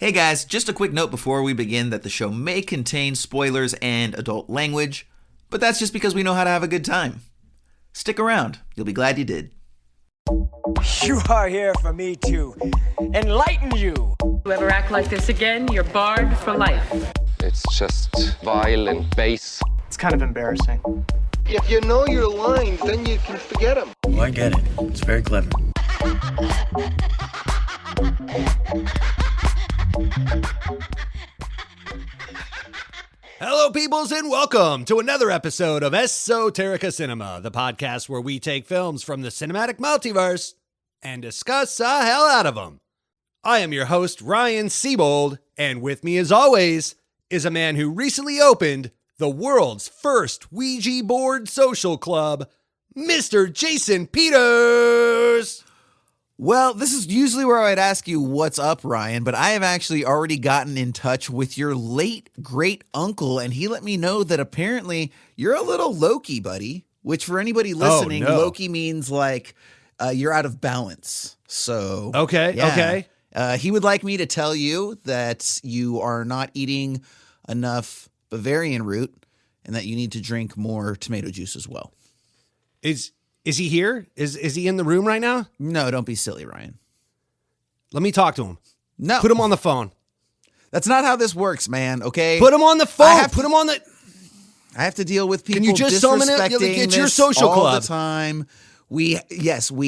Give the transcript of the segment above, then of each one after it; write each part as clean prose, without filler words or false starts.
Hey guys, just a quick note before we begin that the show may contain spoilers and adult language, but that's just because we know how to have a good time. Stick around, you'll be glad you did. You are here for me to enlighten you. You ever act like this again, you're barred for life. It's just violent bass. It's kind of embarrassing. If you know your lines, then you can forget them. Oh, I get it. It's very clever. Hello, peoples, and welcome to another episode of Esoterica Cinema, the podcast where we take films from the cinematic multiverse and discuss the hell out of them. I am your host, Ryan Siebold, and with me, as always, is a man who recently opened the world's first Ouija board social club, Mr. Jason Peters. Well, this is usually where I'd ask you, what's up, Ryan? But I have actually already gotten in touch with your late great uncle, and he let me know that apparently you're a little Loki, buddy, which for anybody listening, Loki means like you're out of balance. So, Okay. He would like me to tell you that you are not eating enough Bavarian root and that you need to drink more tomato juice as well. Is he here? Is he in the room right now? No, don't be silly, Ryan. Let me talk to him. No. Put him on the phone. That's not how this works, man, okay? Put him on the phone. I have to deal with people Can you just summon him? It's your social all club. The time. We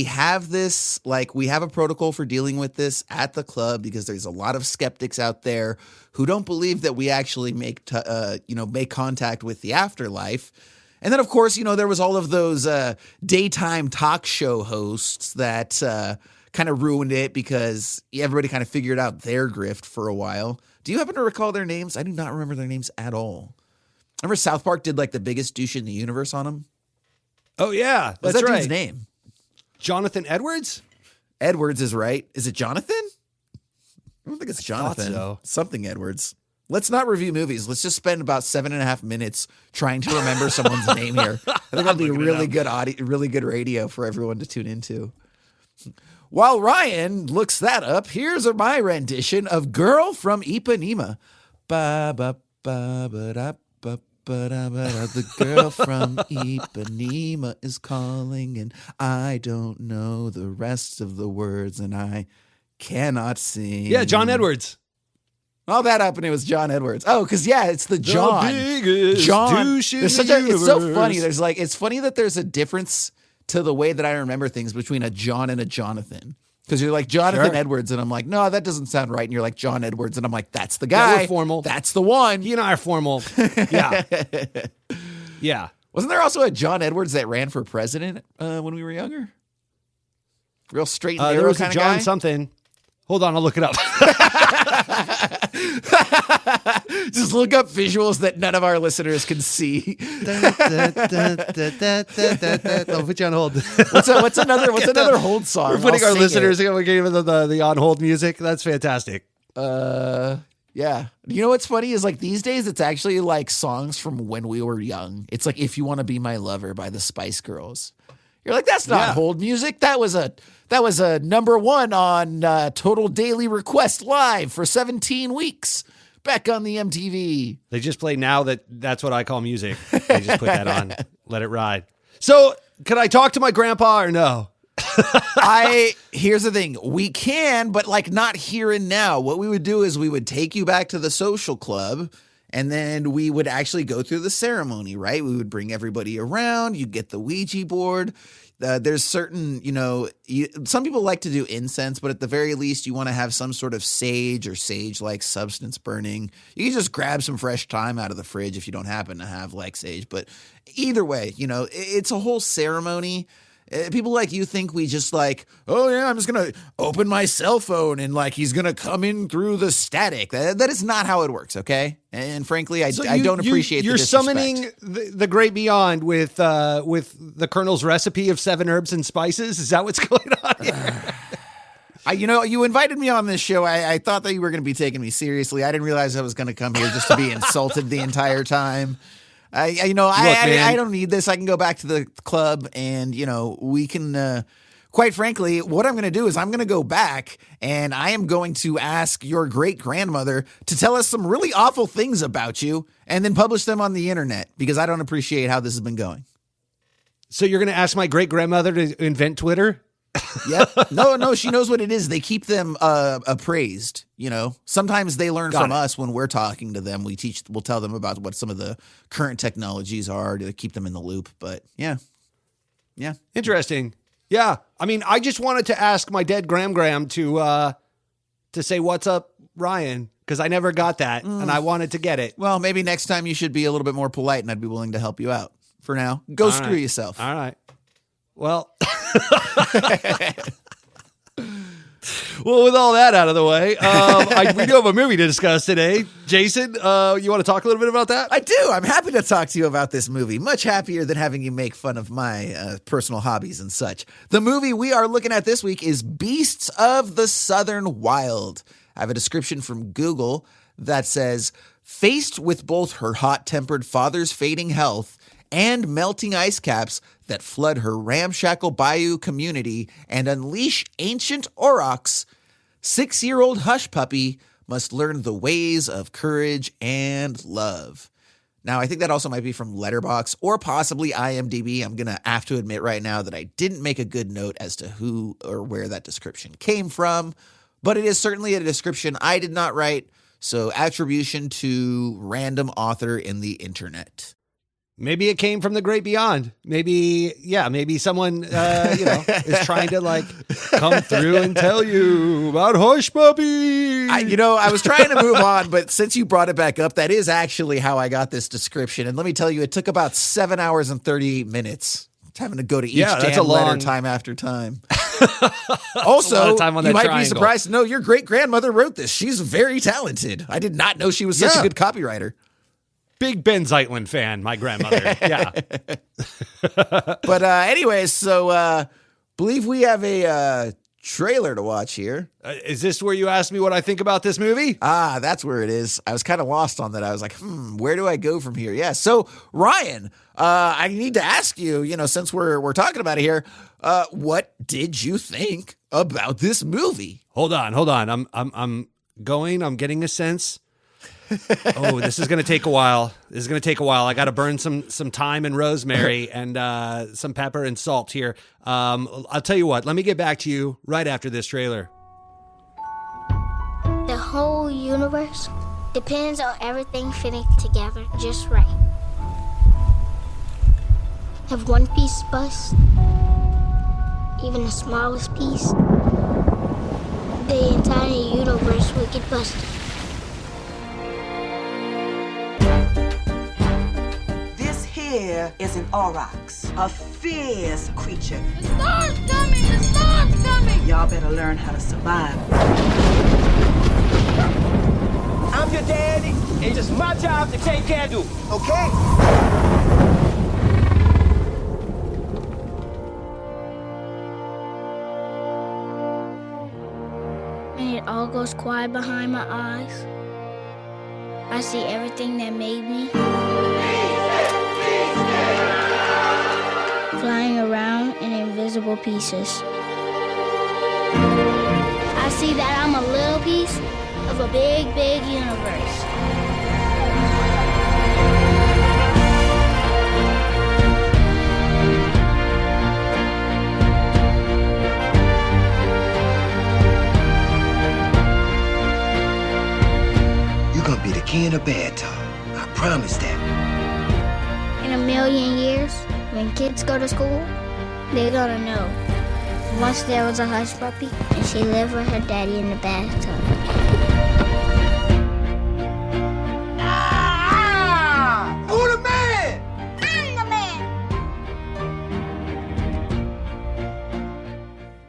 have this, like, we have a protocol for dealing with this at the club because there's a lot of skeptics out there who don't believe that we actually make contact with the afterlife. And then, of course, there was all of those daytime talk show hosts that kind of ruined it because everybody kind of figured out their grift for a while. Do you happen to recall their names? I do not remember their names at all. Remember South Park did like the biggest douche in the universe on them? Oh, yeah. What's That's that right. dude's name? Jonathan Edwards? Edwards is right. Is it Jonathan? I don't think it's Jonathan. So. Something Edwards. Let's not review movies. Let's just spend about 7.5 minutes trying to remember someone's name here. I think that'll be really good audio, really good radio for everyone to tune into. While Ryan looks that up, here's my rendition of "Girl from Ipanema." Ba ba ba ba da ba ba da ba da. The girl from Ipanema is calling, and I don't know the rest of the words, and I cannot sing. Yeah, John Edwards. All that up, and it was John Edwards. Oh, because it's the John. Biggest John. douche in It's the so universe. funny. It's funny that there's a difference to the way that I remember things between a John and a Jonathan. Because you're like Jonathan Edwards, and I'm like, no, that doesn't sound right. And you're like John Edwards, and I'm like, that's the guy. Yeah, we're formal. That's the one. He and I are formal. Yeah. Yeah. Wasn't there also a John Edwards that ran for president when we were younger? Real straight and There narrow was a kind of John guy. something. Hold on, I'll look it up. Just look up visuals that none of our listeners can see. I'll put you on hold. What's another hold song? We're putting I'll our sing listeners, it. we're giving them the on hold music. That's fantastic. Yeah. You know what's funny is like these days it's actually like songs from when we were young. It's like "If You Want to Be My Lover" by the Spice Girls. You're like, that's not hold music. That was a number one on Total Daily Request Live for 17 weeks back on the MTV. They just play Now That's what I call music. They just put that on. Let it ride. So, can I talk to my grandpa or no? Here's the thing. We can, but like not here and now. What we would do is we would take you back to the social club, and then we would actually go through the ceremony, right? We would bring everybody around. You get the Ouija board. There's certain, some people like to do incense, but at the very least, you want to have some sort of sage or sage-like substance burning. You can just grab some fresh thyme out of the fridge if you don't happen to have like sage. But either way, it's a whole ceremony. People like you think we just like, oh yeah, I'm just going to open my cell phone and like he's going to come in through the static. That is not how it works, okay? And frankly, I don't appreciate You're the disrespect. summoning the great beyond with the Colonel's recipe of 7 herbs and spices. Is that what's going on here? You invited me on this show. I thought that you were going to be taking me seriously. I didn't realize I was going to come here just to be insulted the entire time. I don't need this. I can go back to the club and, we can quite frankly, what I'm going to do is I'm going to go back and I am going to ask your great-grandmother to tell us some really awful things about you and then publish them on the internet because I don't appreciate how this has been going. So you're going to ask my great-grandmother to invent Twitter? Yep. No, she knows what it is. They keep them appraised, Sometimes they learn from us when we're talking to them. We'll tell them about what some of the current technologies are to keep them in the loop. But yeah. Interesting. Yeah. I mean, I just wanted to ask my dead Gram to say, what's up, Ryan? Because I never got that and I wanted to get it. Well, maybe next time you should be a little bit more polite and I'd be willing to help you out. For now, go All screw right. yourself. All right. Well, with all that out of the way, we do have a movie to discuss today. Jason, you want to talk a little bit about that? I do. I'm happy to talk to you about this movie. Much happier than having you make fun of my personal hobbies and such. The movie we are looking at this week is Beasts of the Southern Wild. I have a description from Google that says, faced with both her hot-tempered father's fading health and melting ice caps that flood her ramshackle bayou community and unleash ancient aurochs, 6-year-old hush puppy must learn the ways of courage and love. Now, I think that also might be from Letterboxd or possibly IMDb. I'm going to have to admit right now that I didn't make a good note as to who or where that description came from, but it is certainly a description I did not write, so attribution to random author in the internet. Maybe it came from the great beyond. Maybe someone, is trying to come through and tell you about Hush Puppy. I was trying to move on, but since you brought it back up, that is actually how I got this description. And let me tell you, it took about 7 hours and 38 minutes having to go to each damn letter time after time. Also, time on that you might triangle. be surprised to know your great-grandmother wrote this. She's very talented. I did not know she was such a good copywriter. Big Ben Zeitlan fan, my grandmother. Yeah. But anyways, so believe we have a trailer to watch here. Is this where you asked me what I think about this movie? That's where it is. I was kind of lost on that. I was like, where do I go from here? Yeah. So Ryan, I need to ask you, since we're talking about it here, what did you think about this movie? Hold on. I'm getting a sense. Oh, this is going to take a while. I got to burn some thyme and rosemary and some pepper and salt here. I'll tell you what. Let me get back to you right after this trailer. The whole universe depends on everything fitting together just right. If one piece busts, even the smallest piece, the entire universe will get busted. Here is an aurochs, a fierce creature. The storm's coming! Y'all better learn how to survive. I'm your daddy. It's just my job to take care of you. Okay? And it all goes quiet behind my eyes. I see everything that made me. Flying around in invisible pieces. I see that I'm a little piece of a big, big universe. You're gonna be the king of bad talk. I promise that. In a million years, when kids go to school, they're gonna know. Once there was a hush puppy, and she lived with her daddy in the bathtub. Who the man? I'm the man!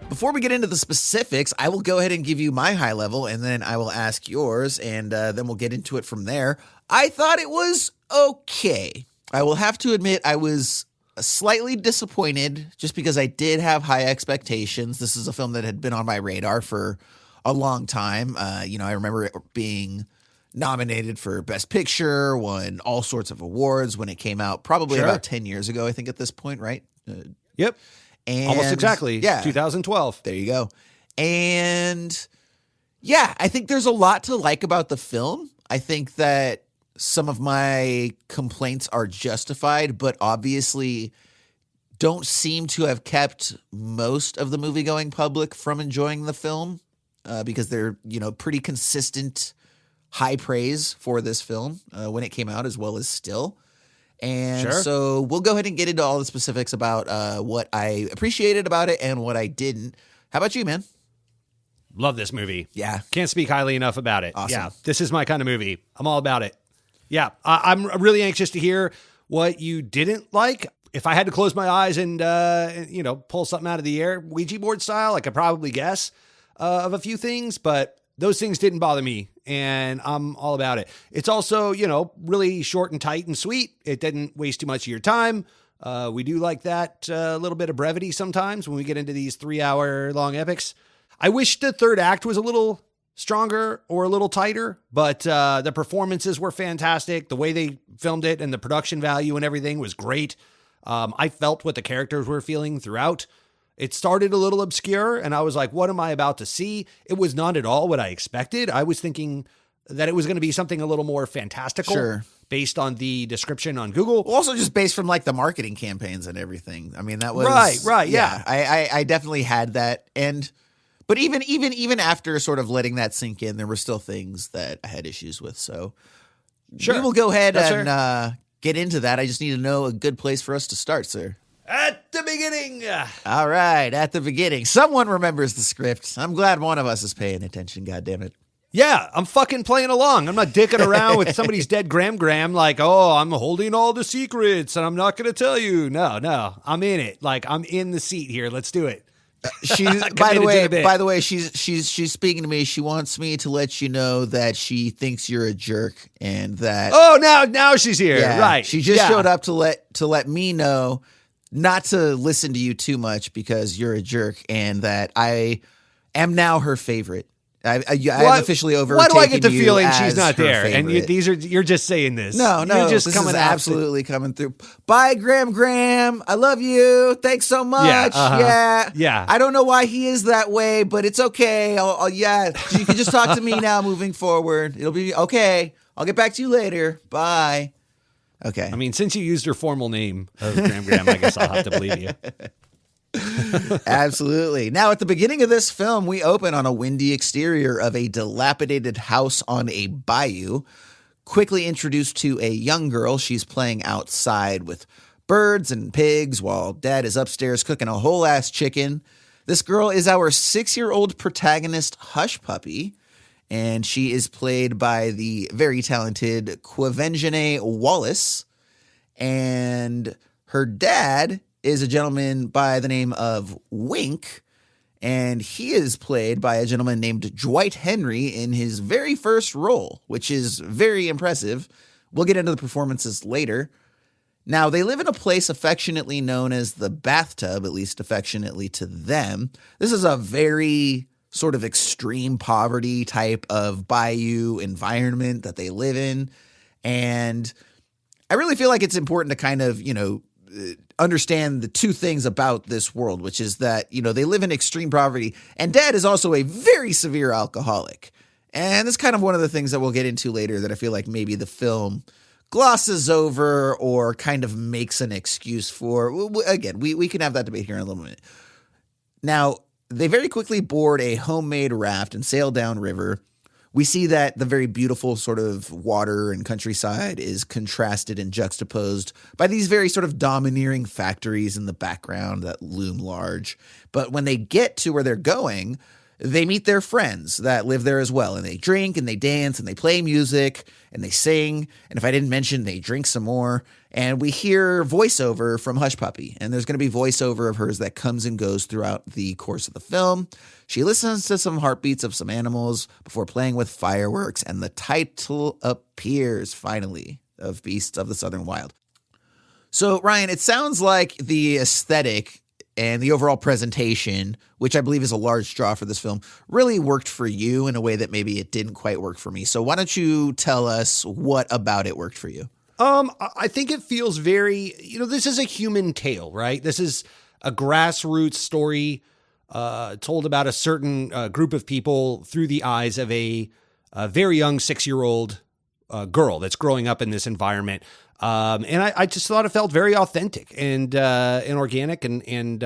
Before we get into the specifics, I will go ahead and give you my high level, and then I will ask yours, and then we'll get into it from there. I thought it was okay. I will have to admit I was slightly disappointed just because I did have high expectations. This is a film that had been on my radar for a long time. I remember it being nominated for Best Picture, won all sorts of awards when it came out, probably about 10 years ago, I think at this point, right? Yep. And almost exactly. Yeah. 2012. There you go. And yeah, I think there's a lot to like about the film. I think that some of my complaints are justified, but obviously don't seem to have kept most of the movie-going public from enjoying the film because they're, pretty consistent high praise for this film when it came out as well as still. And so we'll go ahead and get into all the specifics about what I appreciated about it and what I didn't. How about you, man? Love this movie. Yeah. Can't speak highly enough about it. Awesome. Yeah. This is my kind of movie. I'm all about it. Yeah. I'm really anxious to hear what you didn't like. If I had to close my eyes and, pull something out of the air, Ouija board style, I could probably guess of a few things, but those things didn't bother me, and I'm all about it. It's also, really short and tight and sweet. It didn't waste too much of your time. We do like that little bit of brevity sometimes when we get into these 3-hour long epics. I wish the third act was a little stronger or a little tighter, but the performances were fantastic. The way they filmed it and the production value and everything was great. I felt what the characters were feeling throughout. It started a little obscure, and I was like, what am I about to see? It was not at all what I expected. I was thinking that it was going to be something a little more fantastical based on the description on Google. Also just based from like the marketing campaigns and everything. I mean, that was... Right, yeah. I definitely had that. But even after sort of letting that sink in, there were still things that I had issues with. So we will go ahead and get into that. I just need to know a good place for us to start, sir. At the beginning. All right, at the beginning. Someone remembers the script. I'm glad one of us is paying attention, goddammit. Yeah, I'm fucking playing along. I'm not dicking around with somebody's dead gram like, oh, I'm holding all the secrets and I'm not going to tell you. No, I'm in it. Like, I'm in the seat here. Let's do it. By the way, she's speaking to me. She wants me to let you know that she thinks you're a jerk and that. Oh, now she's here. Yeah, right. She just showed up to let me know not to listen to you too much because you're a jerk and that I am now her favorite. I'm officially overtaken. Why do I get the feeling she's not there? Favorite. And you're just saying this. No, you're just this coming is absolutely coming through. Bye, Graham. I love you. Thanks so much. Yeah. I don't know why he is that way, but it's okay. You can just talk to me now moving forward. It'll be okay. I'll get back to you later. Bye. Okay. I mean, since you used her formal name of Graham, I guess I'll have to believe you. Absolutely. Now, at the beginning of this film, we open on a windy exterior of a dilapidated house on a bayou. Quickly introduced to a young girl. She's playing outside with birds and pigs while Dad is upstairs cooking a whole ass chicken. This girl is our 6-year-old protagonist, Hush Puppy, and she is played by the very talented Quvenzhané Wallis. And her dad is a gentleman by the name of Wink, and he is played by a gentleman named Dwight Henry in his very first role, which is very impressive. We'll get into the performances later. Now, they live in a place affectionately known as the bathtub, at least affectionately to them. This is a very sort of extreme poverty type of bayou environment that they live in, and I really feel like it's important to kind of, understand the two things about this world, which is that, they live in extreme poverty and Dad is also a very severe alcoholic. And that's kind of one of the things that we'll get into later that I feel like maybe the film glosses over or kind of makes an excuse for. Again, we can have that debate here in a little minute. Now, they very quickly board a homemade raft and sail downriver. We see that the very beautiful sort of water and countryside is contrasted and juxtaposed by these very sort of domineering factories in the background that loom large. But when they get to where they're going, they meet their friends that live there as well. And they drink and they dance and they play music and they sing. And if I didn't mention, they drink some more. And we hear voiceover from Hush Puppy. And there's going to be voiceover of hers that comes and goes throughout the course of the film. She listens to some heartbeats of some animals before playing with fireworks. And the title appears, finally, of Beasts of the Southern Wild. So, Ryan, it sounds like the aesthetic and the overall presentation, which I believe is a large draw for this film, really worked for you in a way that maybe it didn't quite work for me. So why don't you tell us what about it worked for you? I think it feels very, this is a human tale, right? This is a grassroots story told about a certain group of people through the eyes of a very young 6-year-old girl that's growing up in this environment. And I just thought it felt very authentic and organic, and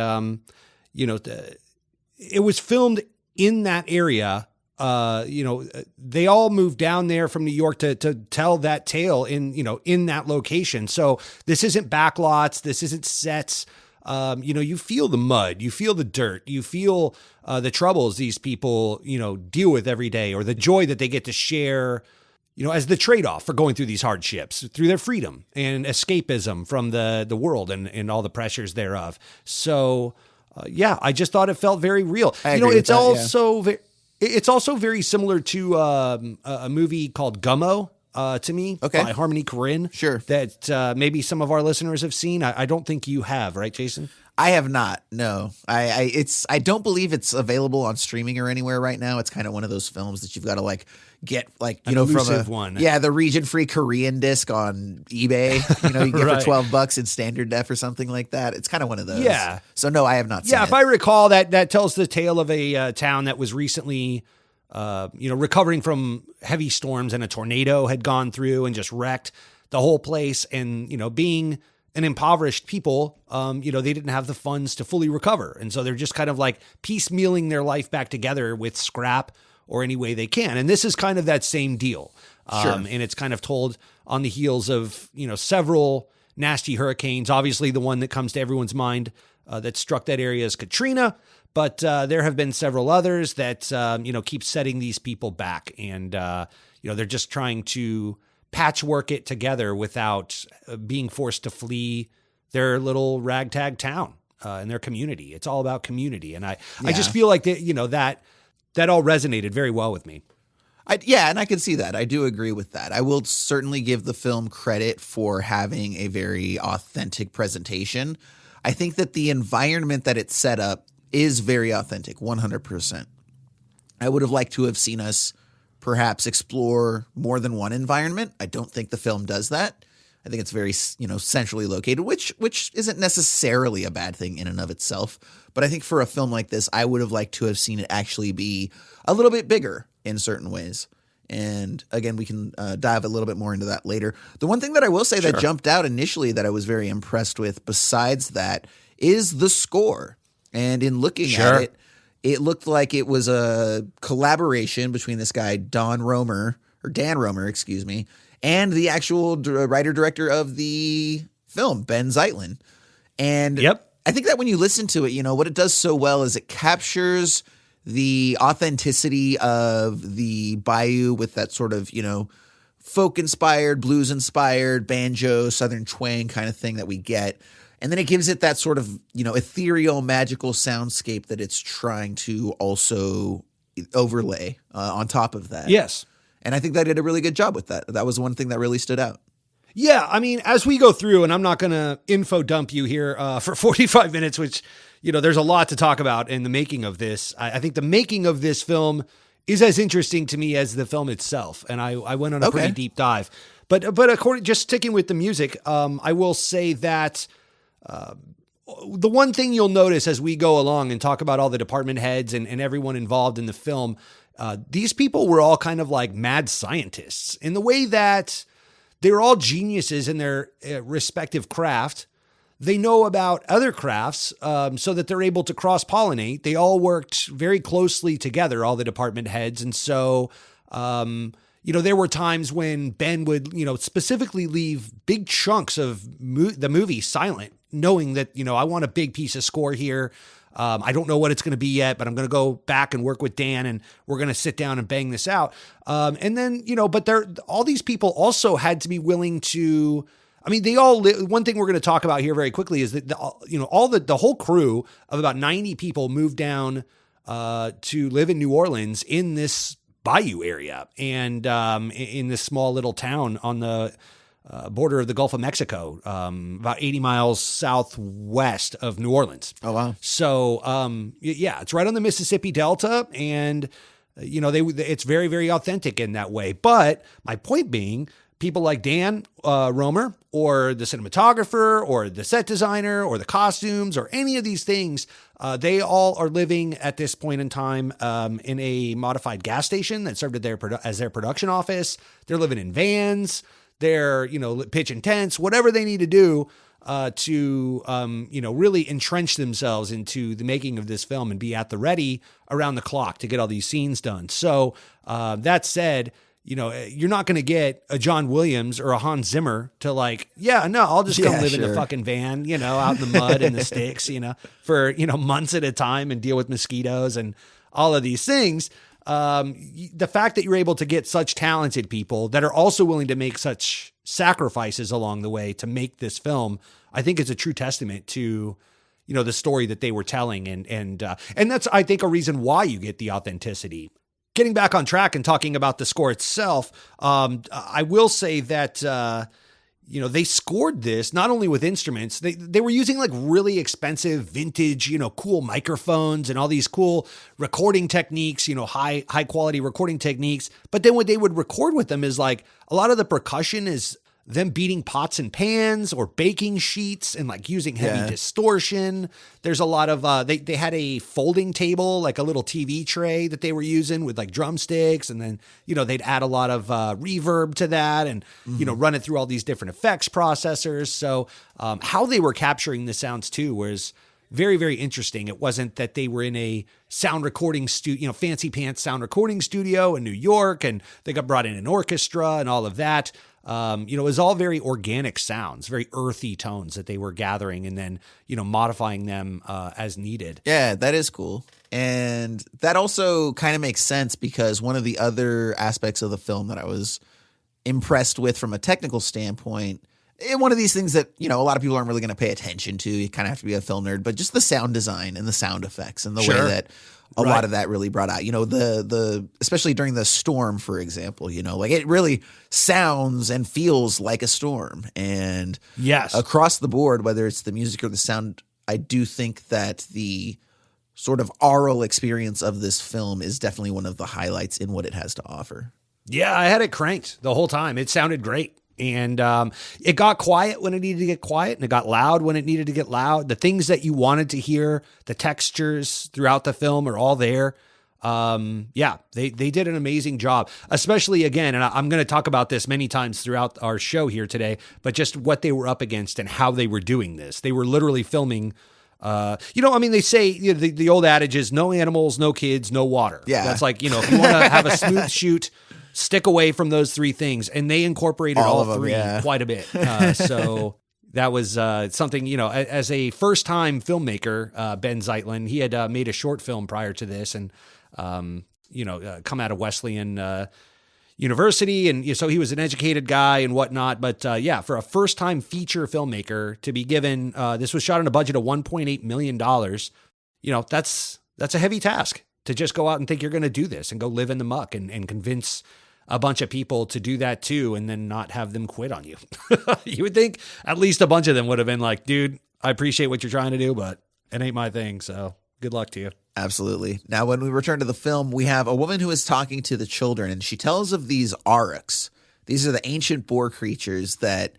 it was filmed in that area. They all moved down there from New York to tell that tale in that location. So this isn't backlots. This isn't sets. You feel the mud, you feel the dirt, you feel the troubles these people, deal with every day, or the joy that they get to share, as the trade-off for going through these hardships, through their freedom and escapism from the world and all the pressures thereof. So, I just thought it felt very real. It's also very similar to a movie called Gummo. To me, by Harmony Korine. Sure. That maybe some of our listeners have seen. I don't think you have, right, Jason? I have not. No, I don't believe it's available on streaming or anywhere right now. It's kind of one of those films that you've got to get from one. Yeah, the region-free Korean disc on eBay. You can get Right. for $12 in standard def or something like that. It's kind of one of those. Yeah. So no, I have not seen it. Yeah, if I recall, that tells the tale of a town that was recently, recovering from heavy storms, and a tornado had gone through and just wrecked the whole place. And, being an impoverished people, they didn't have the funds to fully recover. And so they're just kind of piecemealing their life back together with scrap or any way they can. And this is kind of that same deal. Sure. And it's kind of told on the heels of, several nasty hurricanes. Obviously, the one that comes to everyone's mind that struck that area is Katrina. But there have been several others that, keep setting these people back. And, they're just trying to patchwork it together without being forced to flee their little ragtag town and their community. It's all about community. And I just feel like that all resonated very well with me. And I can see that. I do agree with that. I will certainly give the film credit for having a very authentic presentation. I think that the environment that it's set up is very authentic, 100%. I would have liked to have seen us perhaps explore more than one environment. I don't think the film does that. I think it's very, centrally located, which isn't necessarily a bad thing in and of itself. But I think for a film like this, I would have liked to have seen it actually be a little bit bigger in certain ways. And again, we can dive a little bit more into that later. The one thing that I will say that jumped out initially that I was very impressed with, besides that, is the score. And in looking at it, it looked like it was a collaboration between this guy, Dan Romer, and the actual writer-director of the film, Ben Zeitlan. And I think that when you listen to it, what it does so well is it captures the authenticity of the bayou with that sort of, folk-inspired, blues-inspired, banjo, southern twang kind of thing that we get. And then it gives it that sort of, ethereal, magical soundscape that it's trying to also overlay on top of that. Yes. And I think they did a really good job with that. That was one thing that really stood out. Yeah, I mean, as we go through, and I'm not going to info dump you here for 45 minutes, which, there's a lot to talk about in the making of this. I think the making of this film is as interesting to me as the film itself. And I went on a pretty deep dive. But just sticking with the music, I will say that the one thing you'll notice as we go along and talk about all the department heads and everyone involved in the film, these people were all kind of like mad scientists in the way that they're all geniuses in their respective craft. They know about other crafts so that they're able to cross-pollinate. They all worked very closely together, all the department heads. And so, there were times when Ben would, specifically leave big chunks of the movie silent, knowing that, I want a big piece of score here. I don't know what it's going to be yet, but I'm going to go back and work with Dan and we're going to sit down and bang this out. And then, but all these people also had to be willing to, one thing we're going to talk about here very quickly is that, the whole crew of about 90 people moved down to live in New Orleans in this bayou area and in this small little town on the border of the Gulf of Mexico, about 80 miles southwest of New Orleans. Oh, wow. So, it's right on the Mississippi Delta, and, it's very, very authentic in that way. But my point being, people like Dan Romer or the cinematographer or the set designer or the costumes or any of these things, they all are living at this point in time in a modified gas station that served as their production office. They're living in vans. They're, pitching tents, whatever they need to do to really entrench themselves into the making of this film and be at the ready around the clock to get all these scenes done. So that said, you're not going to get a John Williams or a Hans Zimmer to I'll just come live in a fucking van, out in the mud and the sticks, for, months at a time and deal with mosquitoes and all of these things. The fact that you're able to get such talented people that are also willing to make such sacrifices along the way to make this film, I think is a true testament to, the story that they were telling. And that's, I think, a reason why you get the authenticity. Getting back on track and talking about the score itself, I will say that, they scored this not only with instruments, they were using like really expensive vintage, cool microphones and all these cool recording techniques, high quality recording techniques. But then what they would record with them is like a lot of the percussion is them beating pots and pans or baking sheets and like using heavy distortion. There's a lot of, they had a folding table, like a little TV tray that they were using with like drumsticks. And then, they'd add a lot of reverb to that and, run it through all these different effects processors. So how they were capturing the sounds too was very, very interesting. It wasn't that they were in a sound recording studio, fancy pants sound recording studio in New York and they got brought in an orchestra and all of that. It was all very organic sounds, very earthy tones that they were gathering and then, modifying them as needed. Yeah, that is cool. And that also kind of makes sense because one of the other aspects of the film that I was impressed with from a technical standpoint, and one of these things that, a lot of people aren't really going to pay attention to, you kind of have to be a film nerd, but just the sound design and the sound effects and the way that a lot of that really brought out, the especially during the storm, for example, like it really sounds and feels like a storm. And across the board, whether it's the music or the sound, I do think that the sort of aural experience of this film is definitely one of the highlights in what it has to offer. Yeah, I had it cranked the whole time. It sounded great. And it got quiet when it needed to get quiet, and it got loud when it needed to get loud. The things that you wanted to hear, the textures throughout the film are all there. They did an amazing job, especially again, and I'm going to talk about this many times throughout our show here today, but just what they were up against and how they were doing this. They were literally filming, they say the old adage is no animals, no kids, no water. Yeah. That's like, if you want to have a smooth shoot, stick away from those three things. And they incorporated all three quite a bit. So that was something, as a first-time filmmaker, Ben Zeitlan, he had made a short film prior to this and, come out of Wesleyan University. And so he was an educated guy and whatnot. But for a first-time feature filmmaker to be given, this was shot on a budget of $1.8 million, that's a heavy task to just go out and think you're going to do this and go live in the muck and convince a bunch of people to do that too, and then not have them quit on you. You would think at least a bunch of them would have been like, dude, I appreciate what you're trying to do, but it ain't my thing. So good luck to you. Absolutely. Now, when we return to the film, we have a woman who is talking to the children, and she tells of these aurochs. These are the ancient boar creatures that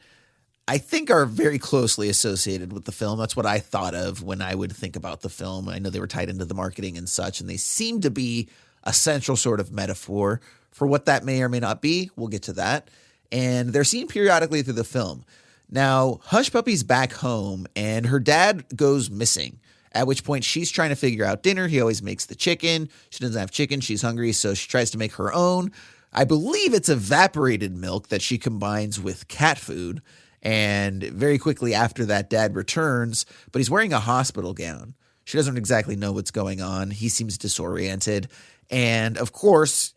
I think are very closely associated with the film. That's what I thought of when I would think about the film. I know they were tied into the marketing and such, and they seem to be a central sort of metaphor for what that may or may not be. We'll get to that. And they're seen periodically through the film. Now, Hush Puppy's back home, and her dad goes missing, at which point she's trying to figure out dinner. He always makes the chicken. She doesn't have chicken. She's hungry, so she tries to make her own. I believe it's evaporated milk that she combines with cat food. And very quickly after that, Dad returns, but he's wearing a hospital gown. She doesn't exactly know what's going on. He seems disoriented. And of course,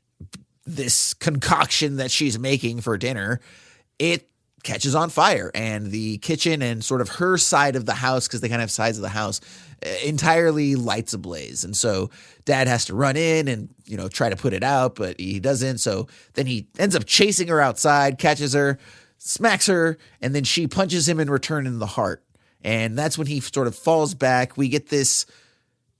this concoction that she's making for dinner, it catches on fire. And the kitchen and sort of her side of the house, because they kind of have sides of the house, entirely lights ablaze. And so Dad has to run in and, try to put it out, but he doesn't. So then he ends up chasing her outside, catches her, smacks her, and then she punches him in return in the heart. And that's when he sort of falls back. We get this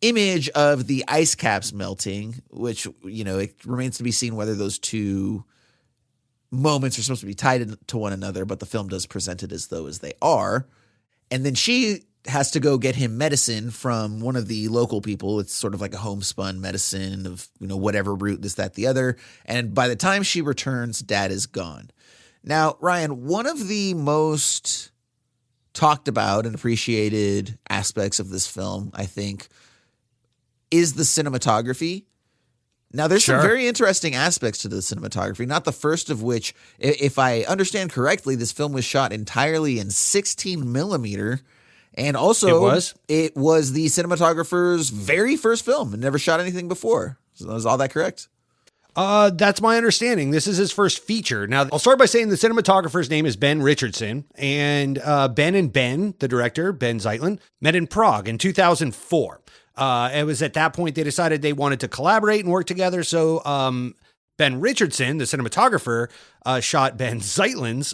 image of the ice caps melting, which, it remains to be seen whether those two moments are supposed to be tied to one another, but the film does present it as though as they are. And then she has to go get him medicine from one of the local people. It's sort of like a homespun medicine of, whatever root, this, that, the other. And by the time she returns, Dad is gone. Now, Ryan, one of the most talked about and appreciated aspects of this film, I think, is the cinematography. Now, there's some very interesting aspects to the cinematography, not the first of which, if I understand correctly, this film was shot entirely in 16 millimeter. And also, it was the cinematographer's very first film. It never shot anything before. So is all that correct? That's my understanding. This is his first feature. Now, I'll start by saying the cinematographer's name is Ben Richardson, and Ben, the director, Ben Zeitlan, met in Prague in 2004. It was at that point they decided they wanted to collaborate and work together. So Ben Richardson, the cinematographer, shot Ben Zeitlan's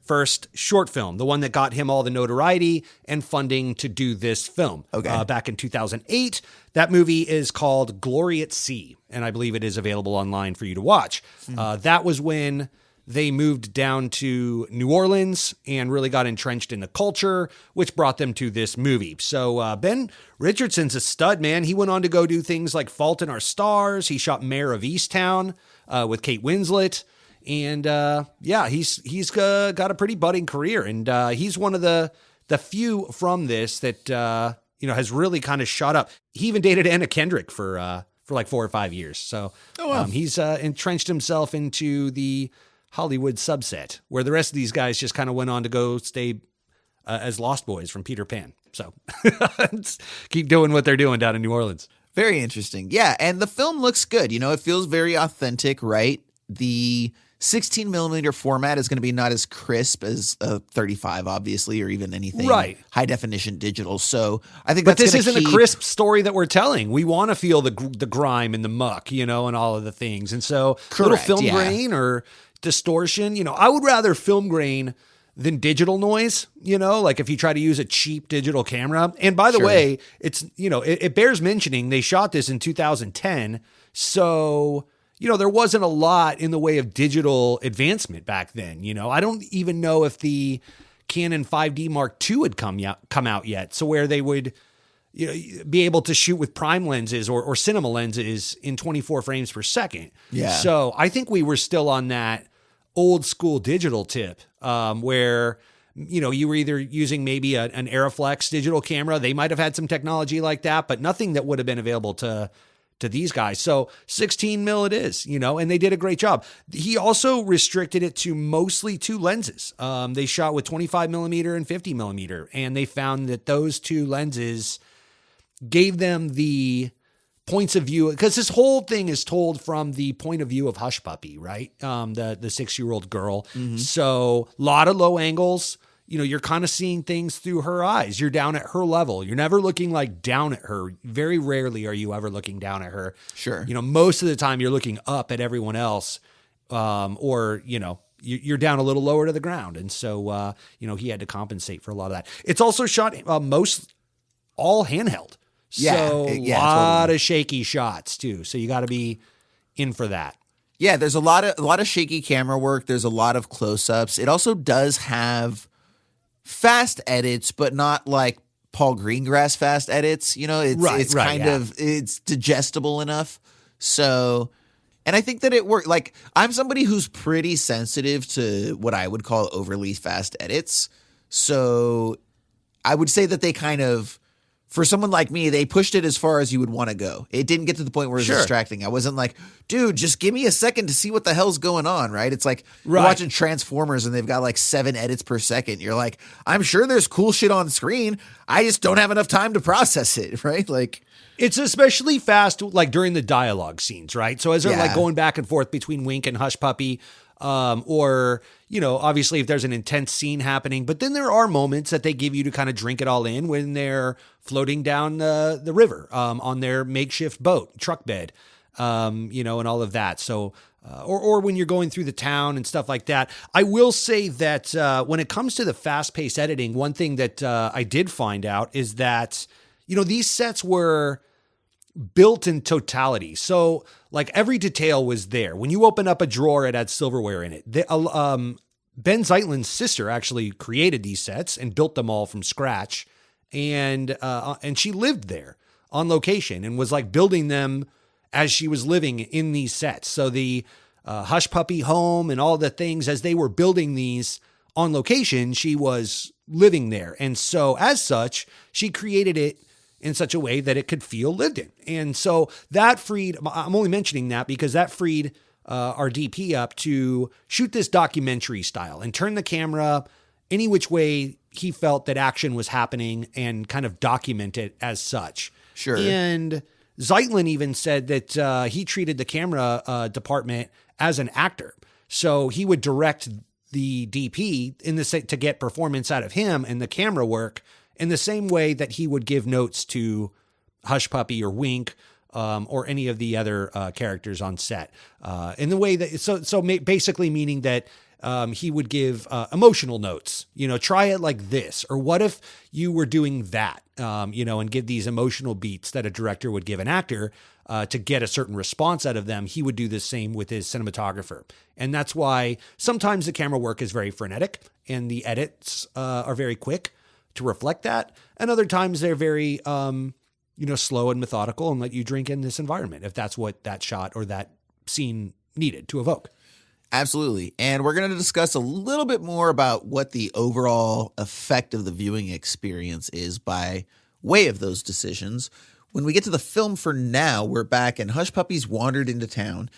first short film, the one that got him all the notoriety and funding to do this film. Back in 2008. That movie is called Glory at Sea, and I believe it is available online for you to watch. That was when they moved down to New Orleans and really got entrenched in the culture, which brought them to this movie. So Ben Richardson's a stud, man. He went on to go do things like Fault in Our Stars. He shot Mayor of Easttown with Kate Winslet. And he's got a pretty budding career. And he's one of the few from this that has really kind of shot up. He even dated Anna Kendrick for like 4 or 5 years. So he's entrenched himself into the Hollywood subset, where the rest of these guys just kind of went on to go stay as Lost Boys from Peter Pan. So keep doing what they're doing down in New Orleans. Very interesting. Yeah, and the film looks good. It feels very authentic, right? The 16 millimeter format is going to be not as crisp as a 35, obviously, or even anything high definition digital. So I think but this isn't a crisp story that we're telling. We want to feel the grime and the muck, and all of the things. And so little film grain or distortion, I would rather film grain than digital noise, like if you try to use a cheap digital camera. And by the way, it's, it bears mentioning they shot this in 2010. So, there wasn't a lot in the way of digital advancement back then. I don't even know if the Canon 5D Mark II had come out yet. So where they would be able to shoot with prime lenses or cinema lenses in 24 frames per second. Yeah. So I think we were still on that old school digital tip where, you were either using maybe an Aeroflex digital camera. They might have had some technology like that, but nothing that would have been available to these guys. So 16 mil it is, and they did a great job. He also restricted it to mostly 2 lenses. They shot with 25 millimeter and 50 millimeter, and they found that those 2 lenses gave them the points of view, because this whole thing is told from the point of view of Hush Puppy, right? The 6-year-old girl. Mm-hmm. So a lot of low angles. You're kind of seeing things through her eyes. You're down at her level. You're never looking like down at her. Very rarely are you ever looking down at her. Sure. Most of the time you're looking up at everyone else, or you're down a little lower to the ground. And so, he had to compensate for a lot of that. It's also shot all handheld. So a lot of shaky shots too. So you got to be in for that. Yeah, there's a lot of shaky camera work. There's a lot of close-ups. It also does have fast edits, but not like Paul Greengrass fast edits. It's digestible enough. So, and I think that it worked. Like, I'm somebody who's pretty sensitive to what I would call overly fast edits. So I would say that they kind of, for someone like me, they pushed it as far as you would want to go. It didn't get to the point where it was distracting. I wasn't like, dude, just give me a second to see what the hell's going on, right? It's like you're watching Transformers and they've got like 7 edits per second. You're like, I'm sure there's cool shit on screen. I just don't have enough time to process it, right? Like, it's especially fast, like during the dialogue scenes, right? So as they're like going back and forth between Wink and Hush Puppy, or, obviously if there's an intense scene happening, but then there are moments that they give you to kind of drink it all in when they're floating down the river, on their makeshift boat, truck bed, and all of that. So, or when you're going through the town and stuff like that. I will say that, when it comes to the fast paced editing, one thing that, I did find out is that, these sets were built in totality. So like every detail was there. When you open up a drawer, it had silverware in it. Ben Zeitlan's sister actually created these sets and built them all from scratch. And she lived there on location and was like building them as she was living in these sets. So the Hush Puppy home and all the things, as they were building these on location, she was living there. And so as such, she created it in such a way that it could feel lived in. And so that freed, I'm only mentioning that because that freed our DP up to shoot this documentary style and turn the camera any which way he felt that action was happening and kind of document it as such. Sure. And Zeitlan even said that he treated the camera department as an actor. So he would direct the DP to get performance out of him and the camera work in the same way that he would give notes to Hush Puppy or Wink or any of the other characters on set. In the way that, basically meaning that he would give emotional notes, try it like this, or what if you were doing that, and give these emotional beats that a director would give an actor to get a certain response out of them. He would do the same with his cinematographer. And that's why sometimes the camera work is very frenetic and the edits are very quick to reflect that. And other times they're very, slow and methodical and let you drink in this environment if that's what that shot or that scene needed to evoke. Absolutely. And we're going to discuss a little bit more about what the overall effect of the viewing experience is by way of those decisions. When we get to the film for now, we're back and Hush Puppy's wandered into town.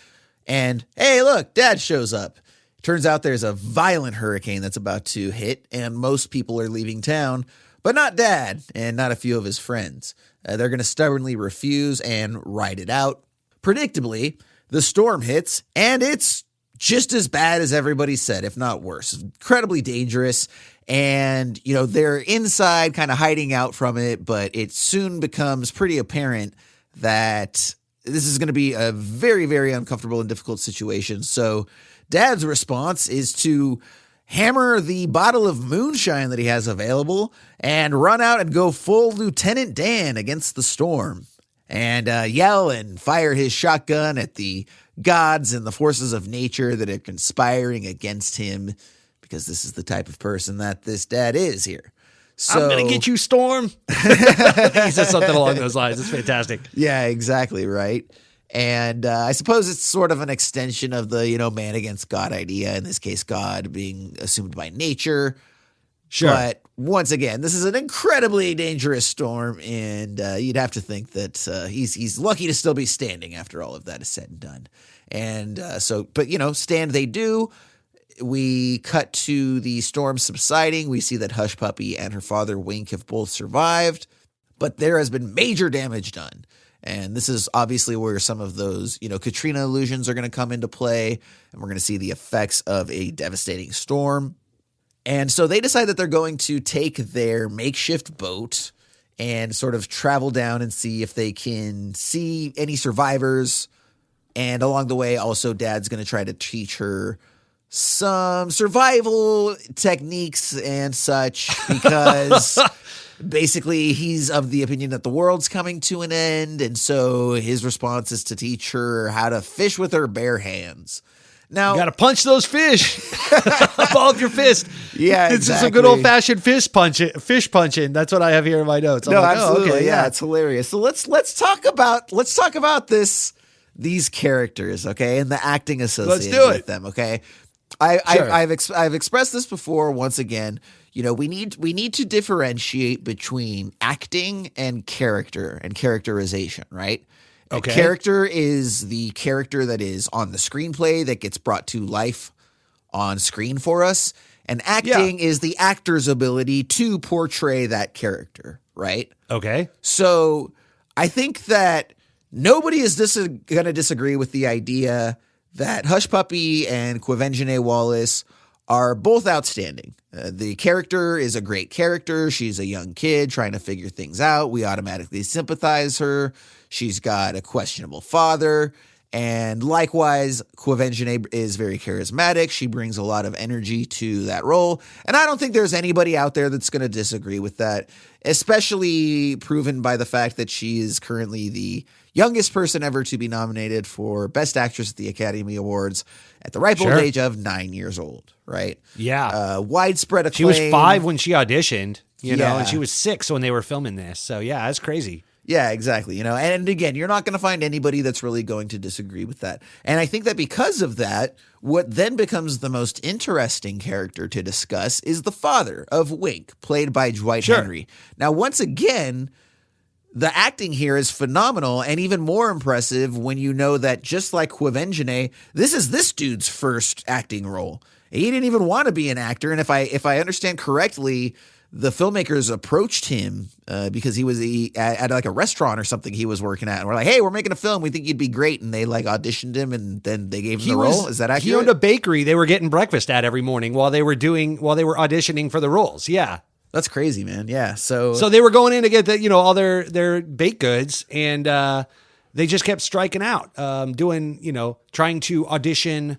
And, hey, look, Dad shows up. Turns out there's a violent hurricane that's about to hit, and most people are leaving town, but not Dad and not a few of his friends. They're going to stubbornly refuse and ride it out. Predictably, the storm hits, and it's just as bad as everybody said, if not worse. Incredibly dangerous. And, they're inside kind of hiding out from it, but it soon becomes pretty apparent that this is going to be a very, very uncomfortable and difficult situation. So Dad's response is to hammer the bottle of moonshine that he has available and run out and go full Lieutenant Dan against the storm and yell and fire his shotgun at the gods and the forces of nature that are conspiring against him, because this is the type of person that this dad is here. So, I'm going to get you, Storm. He says something along those lines. It's fantastic. Yeah, exactly right. And I suppose it's sort of an extension of the, man against God idea. In this case, God being assumed by nature. Sure. But once again, this is an incredibly dangerous storm, and you'd have to think that he's lucky to still be standing after all of that is said and done. And stand they do. We cut to the storm subsiding. We see that Hush Puppy and her father Wink have both survived, but there has been major damage done. And this is obviously where some of those, Katrina illusions are going to come into play, and we're going to see the effects of a devastating storm. And so they decide that they're going to take their makeshift boat and sort of travel down and see if they can see any survivors. And along the way, also, Dad's going to try to teach her some survival techniques and such, because basically he's of the opinion that the world's coming to an end. And so his response is to teach her how to fish with her bare hands. Now, you got to punch those fish. Ball of your fist. Yeah, It's just some good old fashioned fish punching. That's what I have here in my notes. I'm like, absolutely. Oh, okay, yeah, it's hilarious. So let's talk about these characters, okay, and the acting associated with them, okay. I've expressed this before. Once again, we need to differentiate between acting and character and characterization, right? Okay. A character is the character that is on the screenplay that gets brought to life on screen for us. And acting is the actor's ability to portray that character, right? Okay. So I think that nobody is going to disagree with the idea that Hush Puppy and Quvenzhané Wallis are both outstanding. The character is a great character. She's a young kid trying to figure things out. We automatically sympathize her. She's got a questionable father, And likewise, Quvenzhané is very charismatic. She brings a lot of energy to that role. And I don't think there's anybody out there that's going to disagree with that, especially proven by the fact that she is currently the youngest person ever to be nominated for Best Actress at the Academy Awards at the ripe old age of 9 years old, right? Yeah. Widespread acclaim. She was 5 when she auditioned, and she was 6 when they were filming this. So, yeah, that's crazy. Yeah, exactly. And again, you're not going to find anybody that's really going to disagree with that. And I think that because of that, what then becomes the most interesting character to discuss is the father of Wink, played by Dwight Henry. Now, once again, the acting here is phenomenal and even more impressive when you know that just like Quvenzhané, this is this dude's first acting role. He didn't even want to be an actor. And if I understand correctly, the filmmakers approached him because he was at like a restaurant or something he was working at. And we're like, hey, we're making a film. We think you'd be great. And they like auditioned him and then they gave him the role. Is that accurate? He owned a bakery they were getting breakfast at every morning while they were auditioning for the roles. Yeah. That's crazy, man. Yeah. So they were going in to get all their baked goods, and they just kept striking out, trying to audition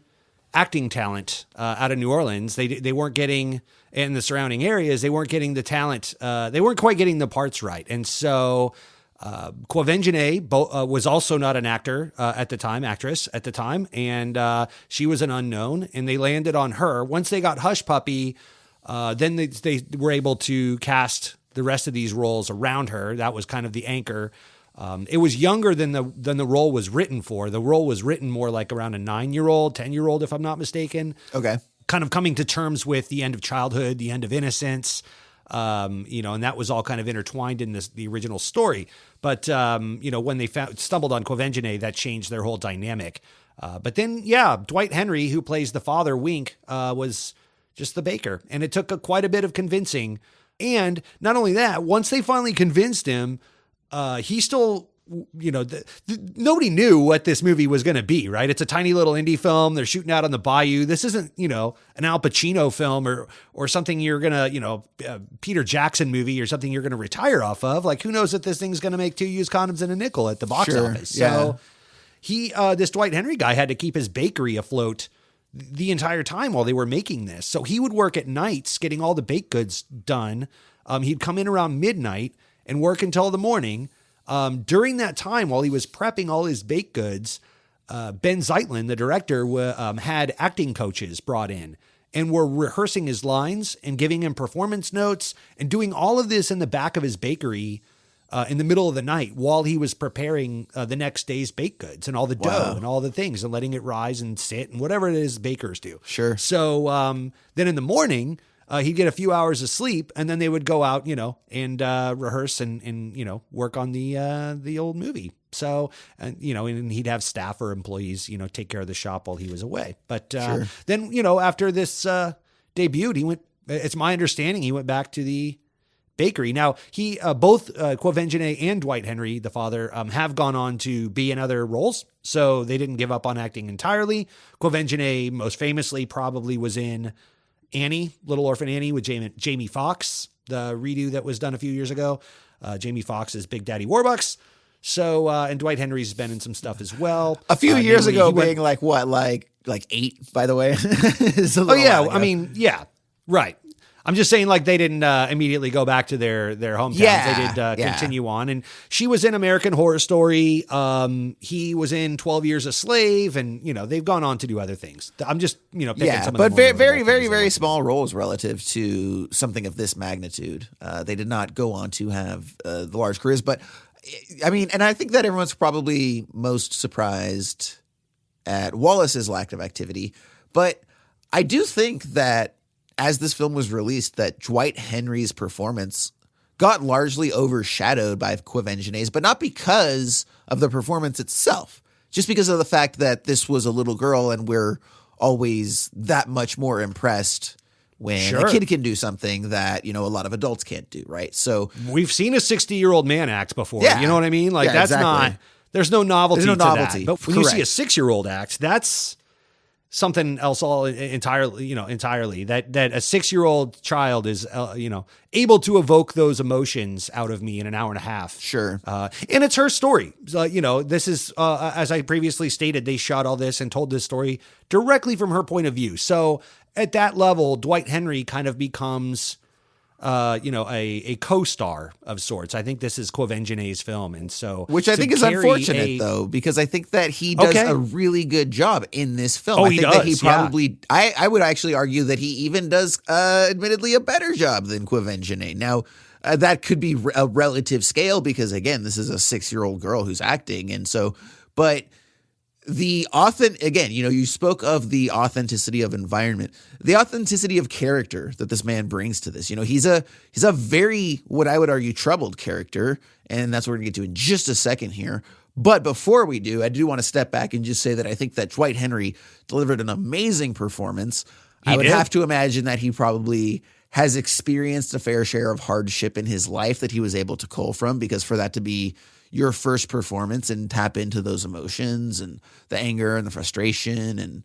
acting talent out of New Orleans. They weren't getting, in the surrounding areas, they weren't getting the talent. They weren't quite getting the parts right. And so Quvenzhané was also not an actress at the time, and she was an unknown, and they landed on her. Once they got Hush Puppy, then they were able to cast the rest of these roles around her. That was kind of the anchor. It was younger than the role was written for. The role was written more like around a 9-year-old, 10-year-old, if I'm not mistaken. Okay. Kind of coming to terms with the end of childhood, the end of innocence, and that was all kind of intertwined in the original story. But, when they stumbled on Quvenzhané, that changed their whole dynamic. But then, Dwight Henry, who plays the father, Wink, was just the baker. And it took quite a bit of convincing. And not only that, once they finally convinced him, he still, nobody knew what this movie was going to be, right? It's a tiny little indie film. They're shooting out on the bayou. This isn't, an Al Pacino film or something you're going to, Peter Jackson movie or something you're going to retire off of. Like, who knows if this thing's going to make 2 used condoms and a nickel at the box office. So this Dwight Henry guy had to keep his bakery afloat the entire time while they were making this. So he would work at nights getting all the baked goods done. He'd come in around midnight and work until the morning. During that time, while he was prepping all his baked goods, Ben Zeitlan, the director, had acting coaches brought in and were rehearsing his lines and giving him performance notes and doing all of this in the back of his bakery in the middle of the night while he was preparing the next day's baked goods and all the dough and all the things and letting it rise and sit and whatever it is bakers do. Sure. So then in the morning, he'd get a few hours of sleep, and then they would go out, and rehearse and work on the old movie. So, and he'd have staff or employees, take care of the shop while he was away. But then, after this debuted, it's my understanding, he went back to the bakery. Now, he both Quvenzhané and Dwight Henry, the father, have gone on to be in other roles, so they didn't give up on acting entirely. Quvenzhané, most famously, probably was in Annie, Little Orphan Annie with Jamie Foxx, the redo that was done a few years ago. Jamie Foxx is Big Daddy Warbucks. So, and Dwight Henry's been in some stuff as well. A few years ago, being like 8, by the way. I mean, yeah, right. I'm just saying, like, they didn't immediately go back to their hometowns. Yeah, they did continue on. And she was in American Horror Story. He was in 12 Years a Slave. And, they've gone on to do other things. I'm just, picking some of but the very, very, very small roles relative to something of this magnitude. They did not go on to have the large careers. But, I mean, and I think that everyone's probably most surprised at Wallis's lack of activity. But I do think that as this film was released, that Dwight Henry's performance got largely overshadowed by Quvenzhané's, but not because of the performance itself, just because of the fact that this was a little girl and we're always that much more impressed when a kid can do something that, a lot of adults can't do, right? So we've seen a 60-year-old man act before. You know what I mean? Like, that's exactly. There's no novelty to that. But when you see a 6-year-old act, that's something else entirely that a 6-year-old child is, able to evoke those emotions out of me in an hour and a half. Sure. And it's her story. This is, as I previously stated, they shot all this and told this story directly from her point of view. So at that level, Dwight Henry kind of becomes, a co-star of sorts. I think this is Quvenzhané's film. And so, which I think is unfortunate though, because I think that he does a really good job in this film. I think that he probably, I would actually argue that he even does, admittedly a better job than Quvenzhané. Now, that could be a relative scale because again, this is a 6-year-old girl who's acting. And so, but again, you spoke of the authenticity of environment, the authenticity of character that this man brings to this. He's a very, what I would argue, troubled character. And that's what we're going to get to in just a second here. But before we do, I do want to step back and just say that I think that Dwight Henry delivered an amazing performance. I would have to imagine that he probably has experienced a fair share of hardship in his life that he was able to cull from, because for that to be your first performance and tap into those emotions and the anger and the frustration. And,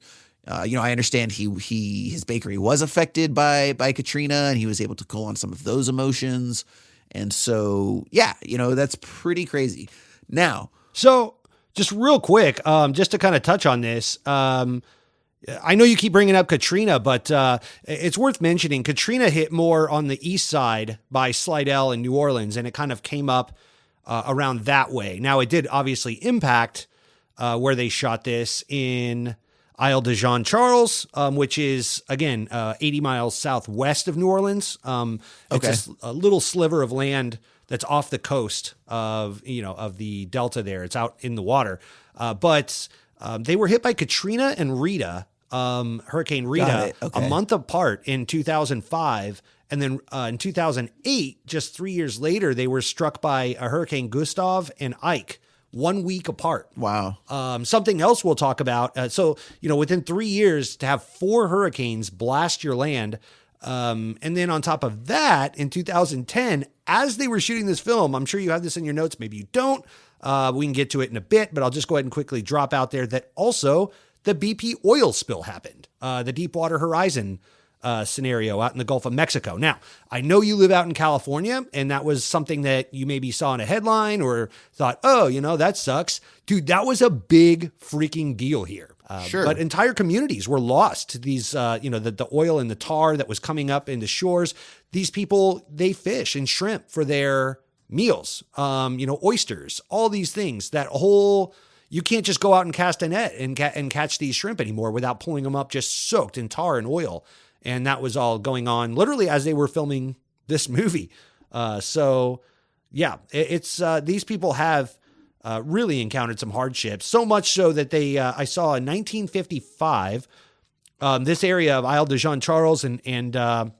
I understand his bakery was affected by Katrina and he was able to cull on some of those emotions. And so, that's pretty crazy. Now, so just real quick, just to kind of touch on this, I know you keep bringing up Katrina, but it's worth mentioning Katrina hit more on the east side by Slidell in New Orleans, and it kind of came up around that way. Now, it did obviously impact where they shot this in Isle de Jean Charles, which is, again, 80 miles southwest of New Orleans. It's a little sliver of land that's off the coast of the Delta there. It's out in the water. But they were hit by Katrina and Rita, Hurricane Rita, a month apart in 2005. And then in 2008, just 3 years later, they were struck by a Hurricane Gustav and Ike, 1 week apart. Wow. Something else we'll talk about. Within 3 years to have 4 hurricanes blast your land. And then on top of that, in 2010, as they were shooting this film, I'm sure you have this in your notes. Maybe you don't. We can get to it in a bit, but I'll just go ahead and quickly drop out there that also the BP oil spill happened. The Deepwater Horizon scenario out in the Gulf of Mexico. Now, I know you live out in California, and that was something that you maybe saw in a headline or thought, that sucks. Dude, that was a big freaking deal here. Sure. But entire communities were lost to these, the oil and the tar that was coming up into shores. These people, they fish and shrimp for their meals, oysters, all these things. You can't just go out and cast a net and catch these shrimp anymore without pulling them up just soaked in tar and oil. And that was all going on literally as they were filming this movie. These people have really encountered some hardships, so much so that I saw in 1955, this area of Isle de Jean Charles and the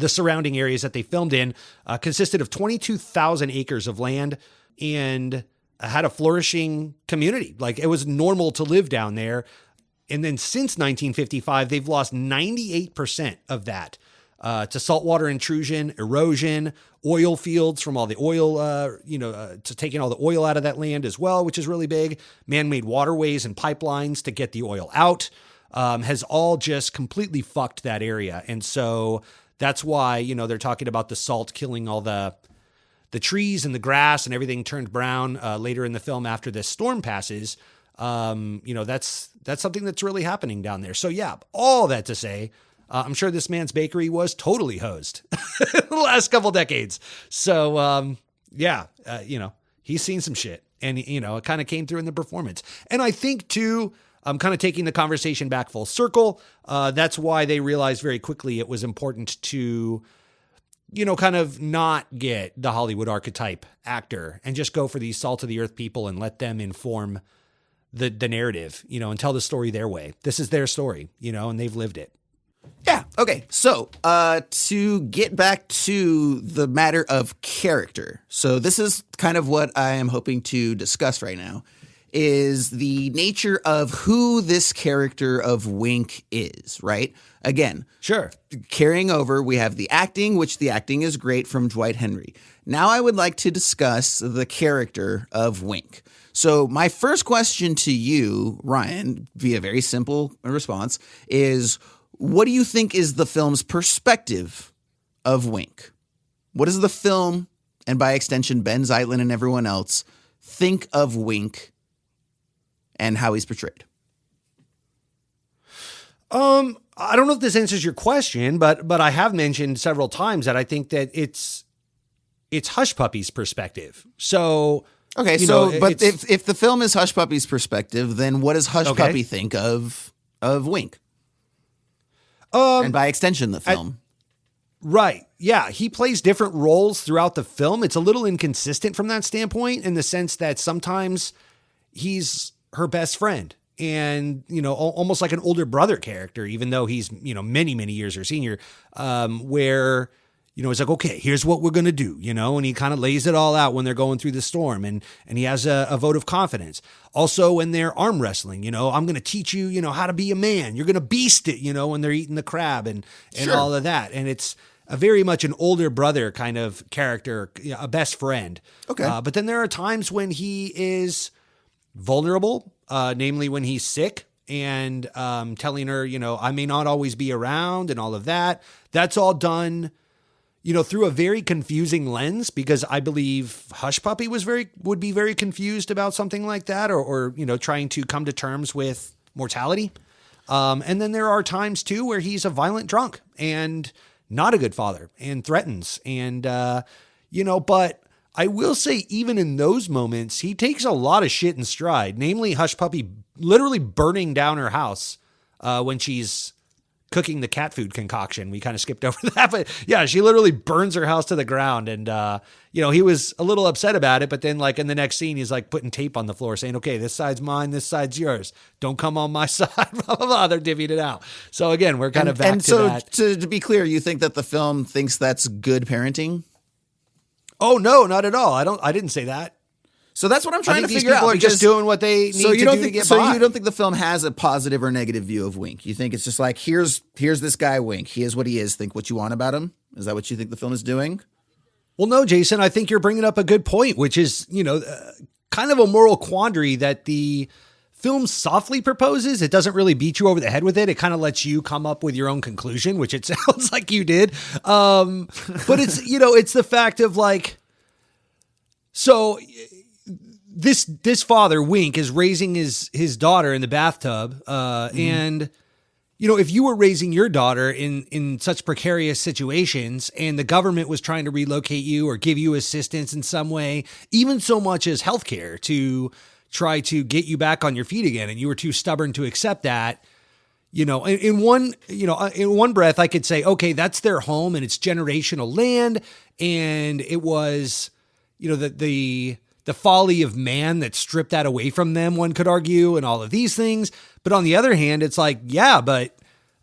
surrounding areas that they filmed in consisted of 22,000 acres of land and had a flourishing community. Like, it was normal to live down there. And then since 1955, they've lost 98% of that to saltwater intrusion, erosion, oil fields from all the oil, to taking all the oil out of that land as well, which is really big. Man-made waterways and pipelines to get the oil out has all just completely fucked that area. And so that's why, they're talking about the salt killing all the trees and the grass and everything turned brown later in the film after this storm passes. That's something that's really happening down there. So yeah, all that to say, I'm sure this man's bakery was totally hosed the last couple decades. So, he's seen some shit and, it kind of came through in the performance. And I think too, I'm kind of taking the conversation back full circle. That's why they realized very quickly it was important to, kind of not get the Hollywood archetype actor and just go for these salt of the earth people and let them inform the narrative, and tell the story their way. This is their story, and they've lived it. Yeah. Okay. So, to get back to the matter of character. So this is kind of what I am hoping to discuss right now, is the nature of who this character of Wink is, right? Again, sure. Carrying over, we have the acting, which the acting is great from Dwight Henry. Now I would like to discuss the character of Wink. So my first question to you, Ryan, via very simple response, is what do you think is the film's perspective of Wink? What does the film, and by extension Ben Zeitlan and everyone else, think of Wink and how he's portrayed? I don't know if this answers your question, but I have mentioned several times that I think that it's Hush Puppy's perspective. So okay, but if the film is Hush Puppy's perspective, then what does Hush Puppy think of Wink? And by extension, the film. Right. Yeah. He plays different roles throughout the film. It's a little inconsistent from that standpoint in the sense that sometimes he's her best friend and, almost like an older brother character, even though he's, many, many years her senior, where, it's like, okay, here's what we're going to do, and he kind of lays it all out when they're going through the storm and he has a vote of confidence. Also when they're arm wrestling, I'm going to teach you, how to be a man. You're going to beast it, when they're eating the crab and all of that. And it's a very much an older brother kind of character, a best friend. Okay. But then there are times when he is vulnerable, namely when he's sick and telling her, I may not always be around and all of that. That's all done through a very confusing lens, because I believe Hush Puppy would be very confused about something like that, or trying to come to terms with mortality. And then there are times too where he's a violent drunk and not a good father and threatens and, but I will say even in those moments, he takes a lot of shit in stride, namely Hush Puppy literally burning down her house, when she's cooking the cat food concoction. We kind of skipped over that, but yeah, she literally burns her house to the ground. And, he was a little upset about it, but then like in the next scene, he's like putting tape on the floor saying, okay, this side's mine, this side's yours. Don't come on my side, blah, blah, blah. They're divvying it out. So again, we're kind of back to that. To be clear, you think that the film thinks that's good parenting? Oh, no, not at all. I didn't say that. So that's what I'm trying to figure out. People are just doing what they need to do to get by. So you don't think the film has a positive or negative view of Wink? You think it's just like, here's this guy Wink. Here's what he is. Think what you want about him. Is that what you think the film is doing? Well, no, Jason, I think you're bringing up a good point, which is, kind of a moral quandary that the film softly proposes. It doesn't really beat you over the head with it. It kind of lets you come up with your own conclusion, which it sounds like you did. But it's, it's the fact of like, so this father, Wink, is raising his daughter in the bathtub. And, if you were raising your daughter in such precarious situations and the government was trying to relocate you or give you assistance in some way, even so much as healthcare to try to get you back on your feet again, and you were too stubborn to accept that, in one breath, I could say, okay, that's their home and it's generational land. And it was, the folly of man that stripped that away from them, one could argue, and all of these things. But on the other hand, it's like, yeah, but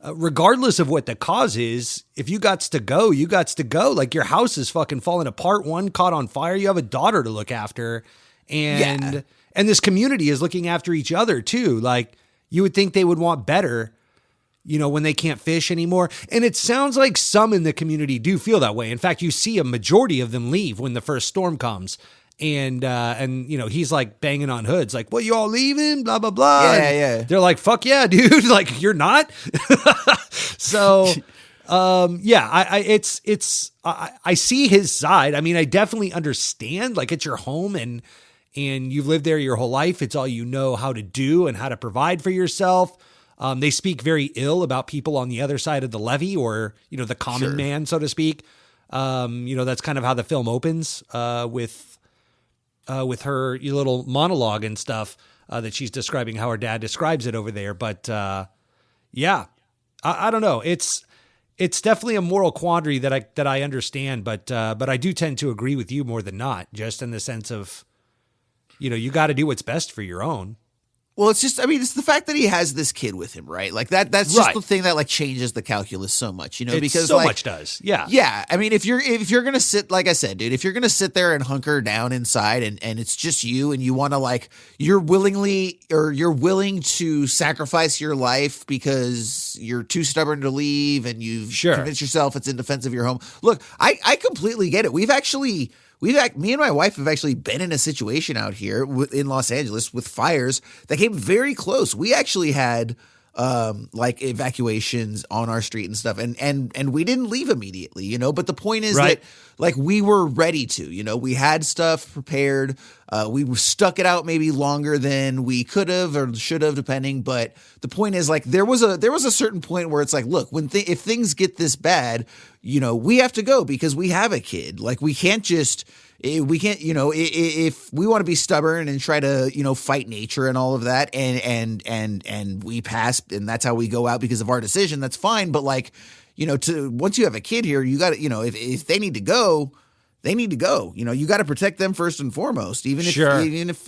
regardless of what the cause is, if you got to go, you got to go. Like your house is fucking falling apart. One caught on fire. You have a daughter to look after. And this community is looking after each other too. Like you would think they would want better, when they can't fish anymore. And it sounds like some in the community do feel that way. In fact, you see a majority of them leave when the first storm comes. And he's like banging on hoods, like, well, you all leaving, blah, blah, blah. Yeah. They're like, fuck yeah, dude. Like, you're not. So, I see his side. I mean, I definitely understand, like, it's your home and you've lived there your whole life. It's all you know how to do and how to provide for yourself. They speak very ill about people on the other side of the levee or, the common man, so to speak. That's kind of how the film opens, with her little monologue and stuff that she's describing how her dad describes it over there. But I don't know. It's definitely a moral quandary that I understand, but I do tend to agree with you more than not, just in the sense of, you got to do what's best for your own. Well, it's just, it's the fact that he has this kid with him, right? Like that's just the thing that like changes the calculus so much, because so like, much does. Yeah. Yeah. I mean, if you're going to sit, like I said, dude, if you're going to sit there and hunker down inside and it's just you and you want to like, you're willing to sacrifice your life because you're too stubborn to leave and you've convinced yourself it's in defense of your home. Look, I completely get it. We've actually me and my wife have actually been in a situation out here in Los Angeles with fires that came very close. We actually had like evacuations on our street and stuff, and we didn't leave immediately, but the point is that like we were ready to, we had stuff prepared. We stuck it out maybe longer than we could have or should have, depending. But the point is, like, there was a certain point where it's like, look, if things get this bad, we have to go because we have a kid. Like, we can't, if we want to be stubborn and try to, fight nature and all of that, and we pass, and that's how we go out because of our decision, that's fine. But like, once you have a kid here, you got to, if they need to go, they need to go. You got to protect them first and foremost, even if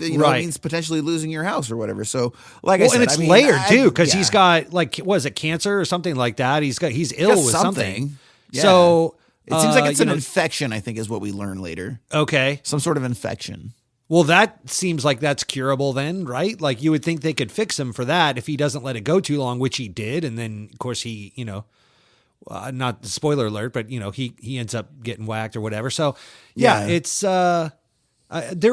it means potentially losing your house or whatever. So, like I said, and it's layered too, because he's got, like, what is it, cancer or something like that? He's ill with something. Yeah. So it seems like it's an infection, I think, is what we learn later. Okay, some sort of infection. Well, that seems like that's curable then, right? Like, you would think they could fix him for that if he doesn't let it go too long, which he did, and then of course he, not spoiler alert, but he ends up getting whacked or whatever. So yeah. It's there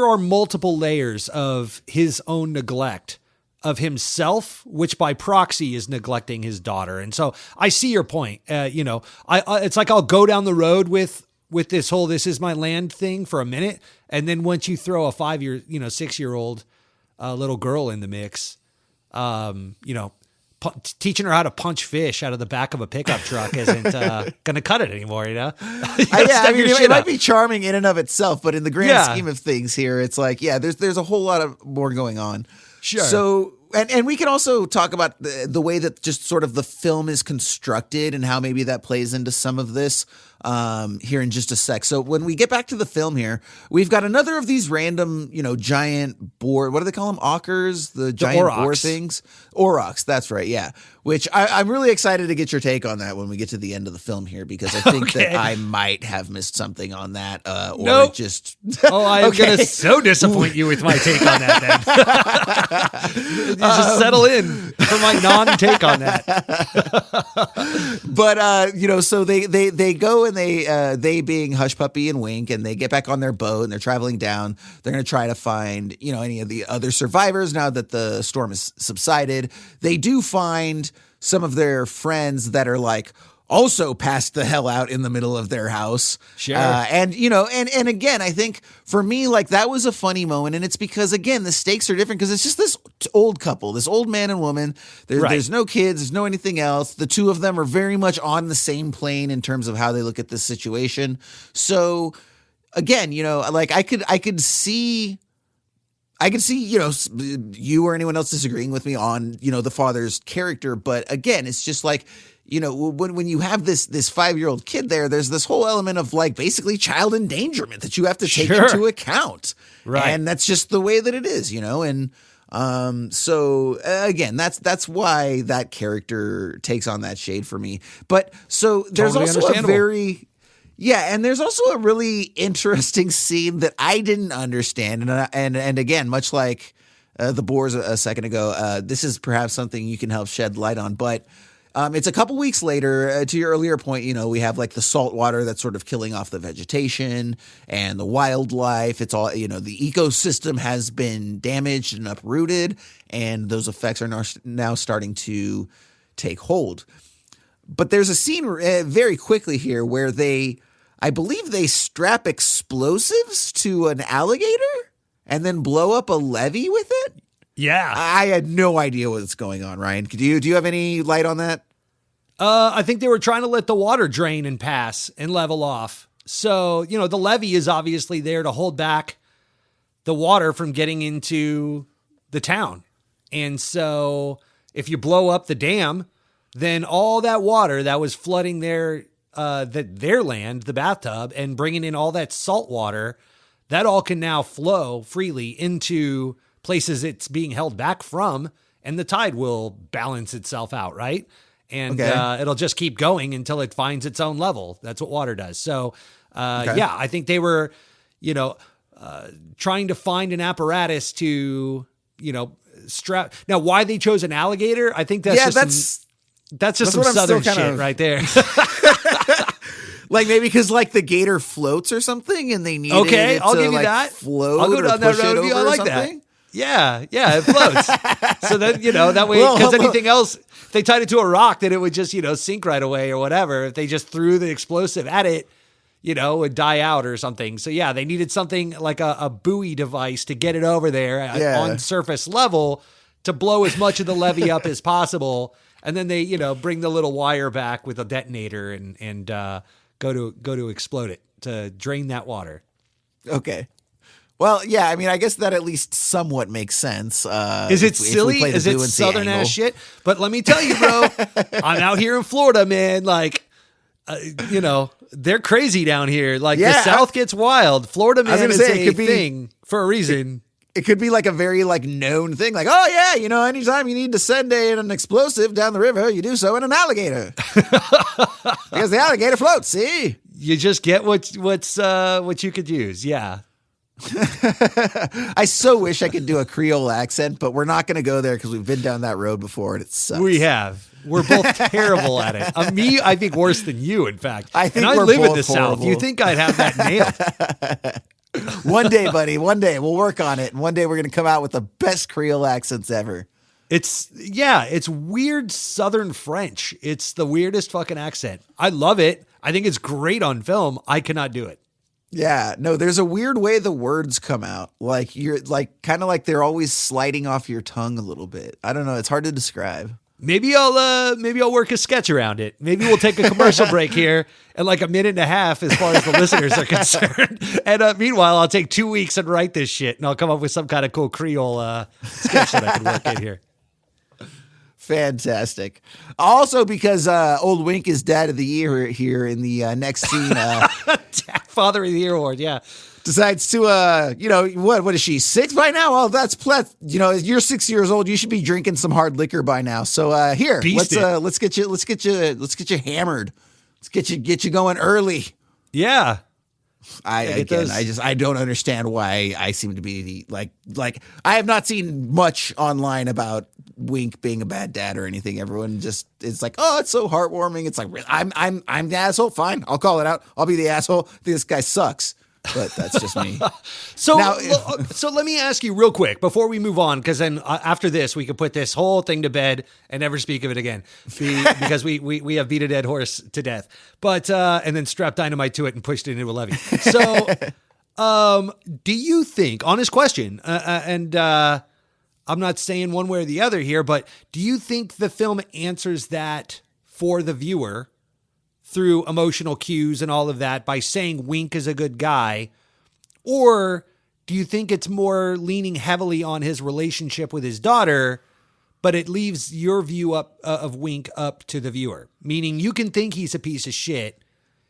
are multiple layers of his own neglect of himself, which by proxy is neglecting his daughter. And so I see your point. It's like I'll go down the road with this whole "this is my land" thing for a minute, and then once you throw a 6-year-old little girl in the mix, teaching her how to punch fish out of the back of a pickup truck isn't going to cut it anymore, it might be charming in and of itself, but in the grand scheme of things here, it's like, there's a whole lot of more going on. Sure. So, and we can also talk about the way that just sort of the film is constructed and how maybe that plays into some of this here in just a sec. So when we get back to the film here, we've got another of these random, giant boar. What do they call them? Ockers? The giant boar things? Aurochs. That's right. Yeah. Which I'm really excited to get your take on that when we get to the end of the film here, because I think that I might have missed something on that. Or just. I'm going to so disappoint you with my take on that then. You just settle in for my non-take on that. But, so they go and they being Hush Puppy and Wink, and they get back on their boat and they're traveling down. They're going to try to find, any of the other survivors now that the storm has subsided. They do find some of their friends that are like also passed the hell out in the middle of their house. Sure. And again, I think for me, like, that was a funny moment. And it's because, again, the stakes are different because it's just this old couple, this old man and woman. There's no kids. There's no anything else. The two of them are very much on the same plane in terms of how they look at this situation. So again, like I could see, you or anyone else disagreeing with me on, the father's character. But again, it's just like, when you have this 5-year-old kid there's this whole element of, like, basically child endangerment that you have to take into account. Right. And that's just the way that it is, and so again, that's why that character takes on that shade for me. But so there's totally also and there's also a really interesting scene that I didn't understand. And again, much like the boars a second ago, this is perhaps something you can help shed light on. But it's a couple weeks later, to your earlier point, we have like the salt water that's sort of killing off the vegetation and the wildlife. It's all, the ecosystem has been damaged and uprooted, and those effects are now starting to take hold. But there's a scene very quickly here where I believe they strap explosives to an alligator and then blow up a levee with it. Yeah. I had no idea what's going on, Ryan. Do you have any light on that? I think they were trying to let the water drain and pass and level off. So, the levee is obviously there to hold back the water from getting into the town. And so if you blow up the dam, then all that water that was flooding their land, the bathtub, and bringing in all that salt water, that all can now flow freely into places it's being held back from, and the tide will balance itself out, right? And it'll just keep going until it finds its own level. That's what water does. So, I think they were, trying to find an apparatus to, strap. Now, why they chose an alligator, I think that's just some southern shit right there. Like maybe because like the gator floats or something, and they need Okay, it I'll to, give you like, that. Float I'll go or down that push road it with you. I over or like that. something? Yeah, it floats. So then, that way, Well, because anything else, if they tied it to a rock, then it would just, sink right away or whatever. If they just threw the explosive at it, it would die out or something. So yeah, they needed something like a buoy device to get it over there on surface level to blow as much of the levee up as possible. And then they, bring the little wire back with a detonator and go to explode it to drain that water. Okay. Well, yeah, I mean, I guess that at least somewhat makes sense. Is it silly? Is it southern ass shit? But let me tell you, bro, I'm out here in Florida, man. Like, they're crazy down here. Like the South gets wild. Florida man is a thing for a reason. It could be like a very like known thing. Like, oh yeah, anytime you need to send an explosive down the river, you do so in an alligator. Because the alligator floats, see? You just get what you could use. Yeah. I so wish I could do a Creole accent, but we're not going to go there because we've been down that road before and it sucks. We have. We're both terrible at it. Me, I think worse than you, in fact. I think I we're live both in the horrible. South. You think I'd have that nailed? One day, buddy. One day. We'll work on it. And one day we're going to come out with the best Creole accents ever. It's weird Southern French. It's the weirdest fucking accent. I love it. I think it's great on film. I cannot do it. Yeah, no, there's a weird way the words come out. Like you're like kind of like they're always sliding off your tongue a little bit. I don't know. It's hard to describe. Maybe I'll work a sketch around it. Maybe we'll take a commercial break here and like a minute and a half as far as the listeners are concerned. And meanwhile, I'll take 2 weeks and write this shit and I'll come up with some kind of cool Creole sketch that I can work in here. Fantastic. Also, because old Wink is Dad of the Year here in the next scene. Father of the Year award, yeah. Decides to, what is she, 6 by now? Well, that's, you're 6 years old. You should be drinking some hard liquor by now. So here, let's get you hammered. Let's get you going early. Yeah. I don't understand why I seem to be like I have not seen much online about Wink being a bad dad or anything. Everyone just it's like, oh, it's so heartwarming. It's like I'm the asshole. Fine, I'll call it out. I'll be the asshole. This guy sucks. But that's just me. So let me ask you real quick before we move on, because then after this we could put this whole thing to bed and never speak of it again, because we have beat a dead horse to death. But and then strapped dynamite to it and pushed it into a levee. So, do you think, honest question, and I'm not saying one way or the other here, but do you think the film answers that for the viewer through emotional cues and all of that by saying Wink is a good guy? Or do you think it's more leaning heavily on his relationship with his daughter, but it leaves your view of Wink up to the viewer? Meaning you can think he's a piece of shit.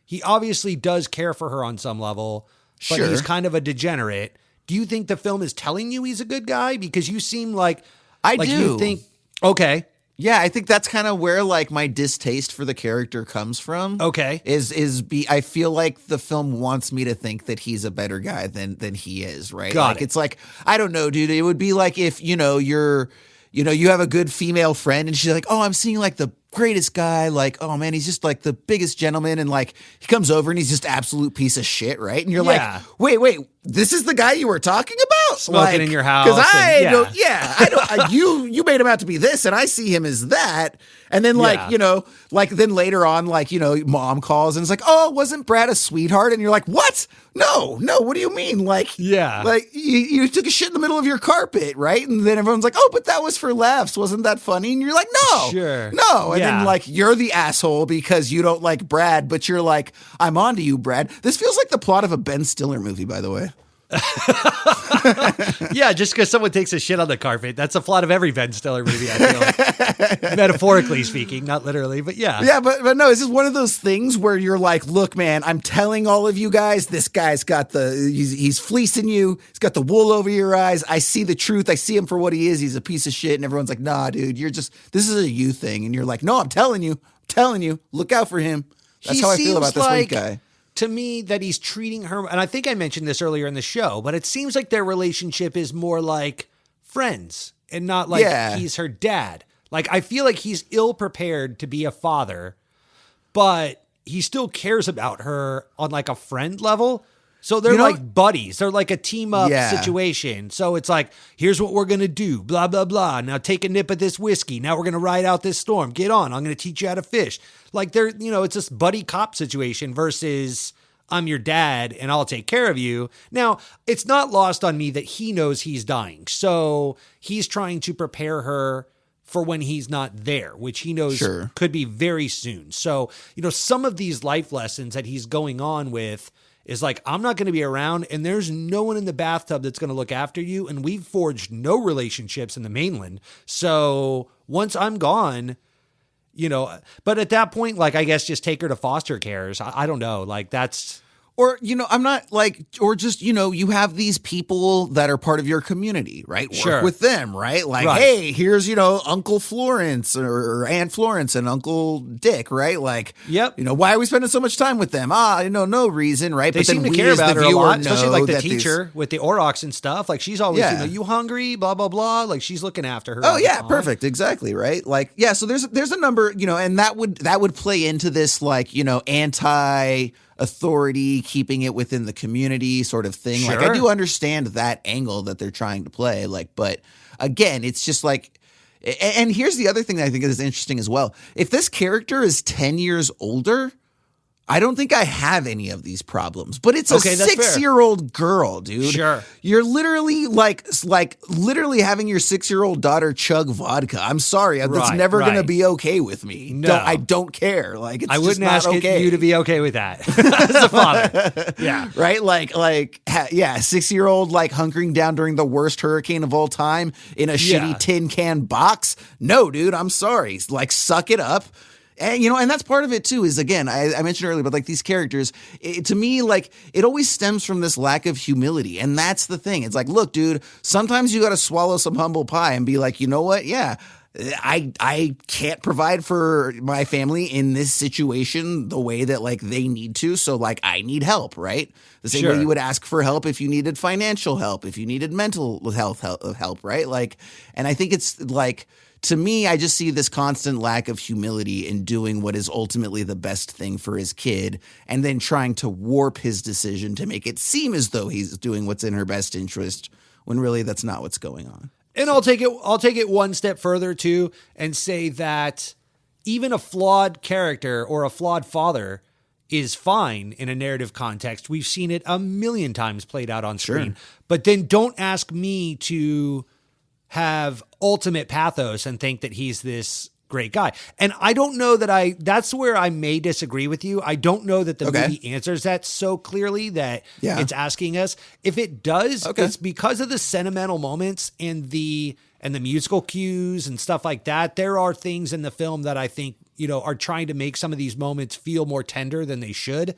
He obviously does care for her on some level, but Sure. he's kind of a degenerate. Do you think the film is telling you he's a good guy? Because you seem like I do. You think, okay. Yeah, I think that's kind of where like my distaste for the character comes from. Okay. I feel like the film wants me to think that he's a better guy than he is, right? Got it. It's like, I don't know, dude. It would be like if, you have a good female friend and she's like, oh, I'm seeing like the greatest guy. Like, oh man, he's just like the biggest gentleman. And like, he comes over and he's just absolute piece of shit, right? And you're like, wait, this is the guy you were talking about? Smoking in your house. Because you made him out to be this and I see him as that. And then then later on, mom calls and it's like, oh, wasn't Brad a sweetheart? And you're like, what? No, what do you mean? Like, you took a shit in the middle of your carpet, right? And then everyone's like, oh, but that was for laughs. Wasn't that funny? And you're like, no, sure. No. And then like, you're the asshole because you don't like Brad, but you're like, I'm onto you, Brad. This feels like the plot of a Ben Stiller movie, by the way. Yeah, just because someone takes a shit on the carpet, that's a plot of every Ben Stiller movie, I feel like. Metaphorically speaking, not literally, but yeah. Yeah, but no, it's just one of those things where you're like, look, man, I'm telling all of you guys, this guy's got he's fleecing you. He's got the wool over your eyes. I see the truth. I see him for what he is. He's a piece of shit. And everyone's like, nah, dude, this is a you thing. And you're like, no, I'm telling you, look out for him. That's how I feel about this Wink guy. To me, that he's treating her, and I think I mentioned this earlier in the show, but it seems like their relationship is more like friends and not like he's her dad. Like, I feel like he's ill prepared to be a father, but he still cares about her on like a friend level. So they're like buddies. They're like a team up situation. So it's like, here's what we're going to do. Blah, blah, blah. Now take a nip of this whiskey. Now we're going to ride out this storm. Get on. I'm going to teach you how to fish. Like they're, it's this buddy cop situation versus I'm your dad and I'll take care of you. Now, it's not lost on me that he knows he's dying. So he's trying to prepare her for when he's not there, which he knows could be very soon. So, some of these life lessons that he's going on with is like, I'm not going to be around and there's no one in the bathtub that's going to look after you. And we've forged no relationships in the mainland. So once I'm gone, but at that point, like, I guess just take her to foster cares. I don't know. Like that's... Or, I'm not like, or just, you have these people that are part of your community, right? Work with them, right? Like, hey, here's, Uncle Florence or Aunt Florence and Uncle Dick, right? Like, why are we spending so much time with them? No reason, right? They seem to care about her a lot, especially like the teacher with the aurochs and stuff. Like she's always, you hungry, blah, blah, blah. Like she's looking after her. Oh yeah, perfect. Exactly. Right. Like, yeah. So there's a number, and that would play into this, like, anti-authority, keeping it within the community sort of thing. Like I do understand that angle that they're trying to play, like, but again, it's just like, and here's the other thing that I think is interesting as well. If this character is 10 years older, I don't think I have any of these problems, but it's a 6-year-old girl, dude. Sure. You're literally like literally having your 6-year-old daughter chug vodka. I'm sorry. That's never going to be okay with me. No, I don't care. Like, it's I wouldn't just not ask you to be okay with that as a father. Yeah. Right. Like, 6-year-old, like hunkering down during the worst hurricane of all time in a shitty tin can box. No, dude, I'm sorry. Like, suck it up. And, and that's part of it too, is again, I mentioned earlier, but like these characters, to me, like it always stems from this lack of humility. And that's the thing. It's like, look, dude, sometimes you got to swallow some humble pie and be like, you know what? Yeah, I can't provide for my family in this situation the way that like they need to. So like, I need help, right? The same way you would ask for help if you needed financial help, if you needed mental health help, right? Like, and I think it's like, to me, I just see this constant lack of humility in doing what is ultimately the best thing for his kid and then trying to warp his decision to make it seem as though he's doing what's in her best interest when really that's not what's going on. And I'll take it one step further too and say that even a flawed character or a flawed father is fine in a narrative context. We've seen it a million times played out on screen. But then don't ask me to have ultimate pathos and think that he's this great guy. And I don't know that that's where I may disagree with you. I don't know that the movie answers that so clearly that it's asking us. If it does, it's because of the sentimental moments and the musical cues and stuff like that. There are things in the film that I think, are trying to make some of these moments feel more tender than they should.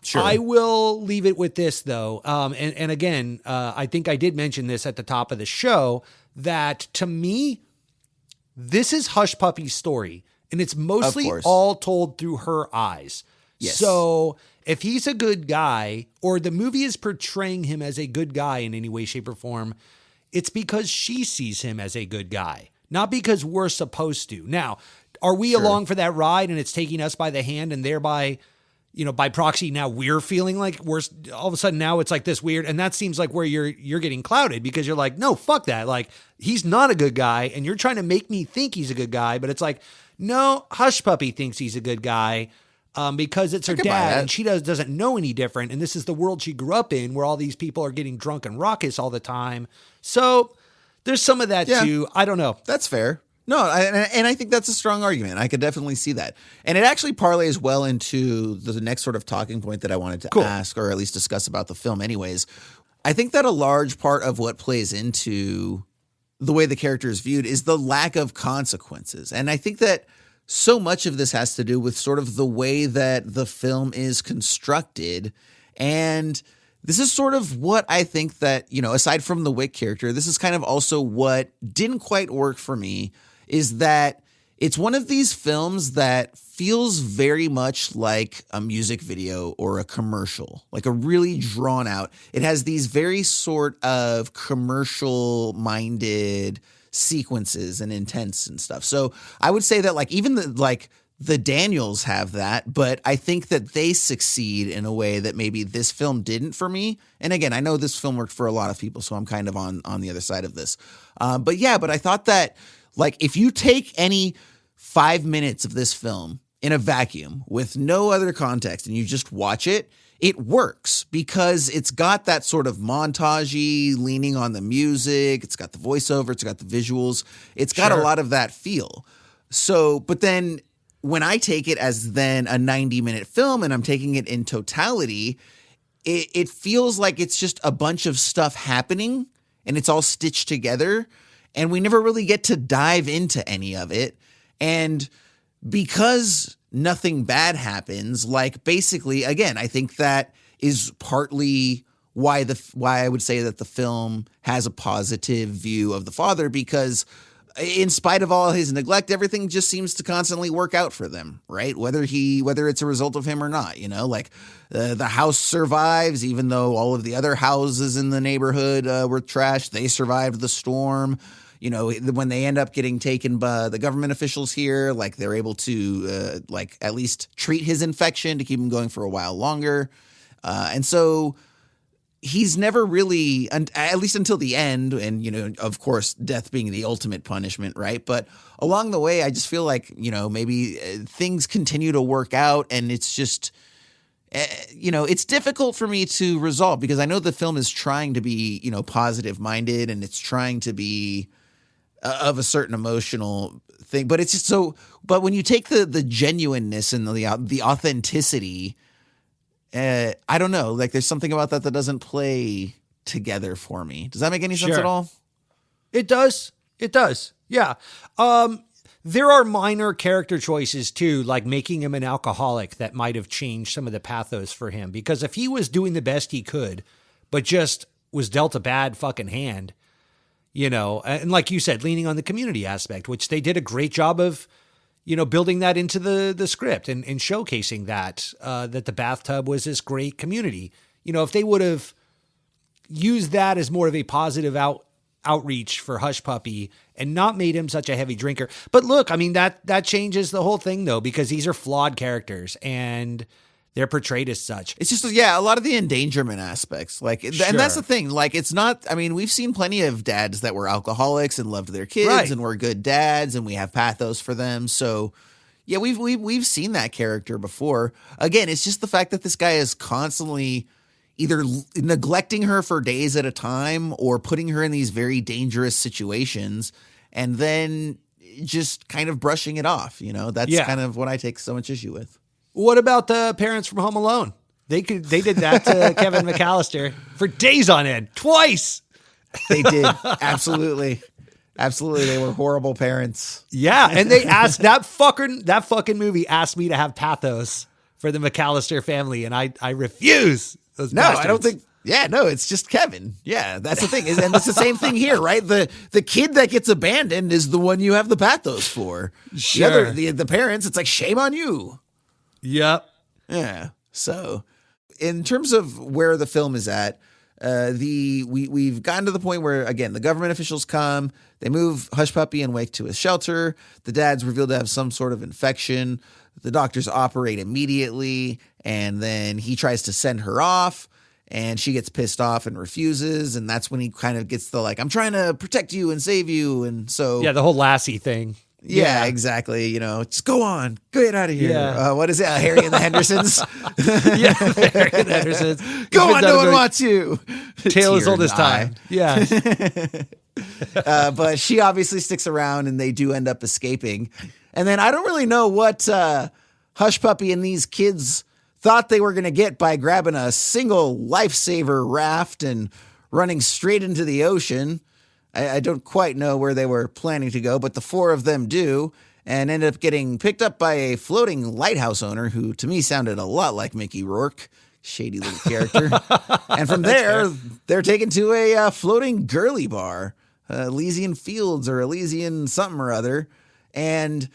Sure. I will leave it with this though. And again, I think I did mention this at the top of the show, that to me, this is Hush Puppy's story, and it's mostly all told through her eyes. Yes. So if he's a good guy, or the movie is portraying him as a good guy in any way, shape, or form, it's because she sees him as a good guy, not because we're supposed to. Now, are we along for that ride and it's taking us by the hand and thereby, by proxy, now we're feeling like we're all of a sudden now it's like this weird. And that seems like where you're getting clouded because you're like, no, fuck that. Like he's not a good guy. And you're trying to make me think he's a good guy. But it's like, no, Hush Puppy thinks he's a good guy because it's her dad and she doesn't know any different. And this is the world she grew up in where all these people are getting drunk and raucous all the time. So there's some of that too. I don't know. That's fair. No, and I think that's a strong argument. I could definitely see that. And it actually parlays well into the next sort of talking point that I wanted to ask, or at least discuss about the film anyways. I think that a large part of what plays into the way the character is viewed is the lack of consequences. And I think that so much of this has to do with sort of the way that the film is constructed. And this is sort of what I think that, aside from the Wick character, this is kind of also what didn't quite work for me, is that it's one of these films that feels very much like a music video or a commercial, like a really drawn out. It has these very sort of commercial minded sequences and intents and stuff. So I would say that like even the Daniels have that, but I think that they succeed in a way that maybe this film didn't for me. And again, I know this film worked for a lot of people, so I'm kind of on the other side of this. But I thought that, like, if you take any 5 minutes of this film in a vacuum with no other context and you just watch it, it works because it's got that sort of montage-y leaning on the music. It's got the voiceover. It's got the visuals. It's got a lot of that feel. So, but then when I take it as then a 90-minute film and I'm taking it in totality, it feels like it's just a bunch of stuff happening and it's all stitched together and we never really get to dive into any of it. And because nothing bad happens, like basically, again, I think that is partly why I would say that the film has a positive view of the father, because in spite of all his neglect, everything just seems to constantly work out for them, right? Whether it's a result of him or not, like the house survives, even though all of the other houses in the neighborhood were trashed. They survived the storm. When they end up getting taken by the government officials here, like they're able to at least treat his infection to keep him going for a while longer. And so he's never really, at least until the end, and, of course, death being the ultimate punishment, right? But along the way, I just feel like, maybe things continue to work out, and it's just, it's difficult for me to resolve because I know the film is trying to be, positive-minded, and it's trying to be of a certain emotional thing, but it's just so, but when you take the genuineness and the authenticity, I don't know. Like, there's something about that doesn't play together for me. Does that make any sense at all? It does. It does. Yeah. There are minor character choices too, like making him an alcoholic that might have changed some of the pathos for him. Because if he was doing the best he could, but just was dealt a bad fucking hand, and like you said, leaning on the community aspect, which they did a great job of, building that into the script and showcasing that the bathtub was this great community. If they would have used that as more of a positive outreach for Hush Puppy and not made him such a heavy drinker. But look, I mean, that changes the whole thing though, because these are flawed characters and they're portrayed as such. It's just, a lot of the endangerment aspects. Like, and that's the thing. Like, it's not, I mean, we've seen plenty of dads that were alcoholics and loved their kids and were good dads, and we have pathos for them. So, yeah, we've seen that character before. Again, it's just the fact that this guy is constantly either neglecting her for days at a time or putting her in these very dangerous situations and then just kind of brushing it off. That's kind of what I take so much issue with. What about the parents from Home Alone? They did that to Kevin McAllister for days on end, twice. They did. Absolutely. They were horrible parents. Yeah. And they asked that fucking movie asked me to have pathos for the McAllister family. And I refuse. Those bastards. I don't think. Yeah, no, it's just Kevin. Yeah, that's the thing. And it's the same thing here, right? The kid that gets abandoned is the one you have the pathos for. Sure. The parents, it's like, shame on you. Yep. Yeah. So in terms of where the film is at, we've gotten to the point where, again, the government officials come, they move Hush Puppy and Wake to a shelter. The dad's revealed to have some sort of infection. The doctors operate immediately, and then he tries to send her off, and she gets pissed off and refuses. And that's when he kind of gets the, like, I'm trying to protect you and save you. And so, yeah, the whole Lassie thing. Yeah, exactly. Just go on, get out of here. Yeah. What is it? Harry and the Hendersons. Yeah, Harry and the Hendersons. Go on, no one wants you. Tale as old as time. Yeah. But she obviously sticks around, and they do end up escaping. And then I don't really know what Hush Puppy and these kids thought they were going to get by grabbing a single lifesaver raft and running straight into the ocean. I don't quite know where they were planning to go, but the four of them do, and end up getting picked up by a floating lighthouse owner who, to me, sounded a lot like Mickey Rourke. Shady little character. And from there, they're taken to a floating girly bar, Elysian Fields or Elysian something or other. And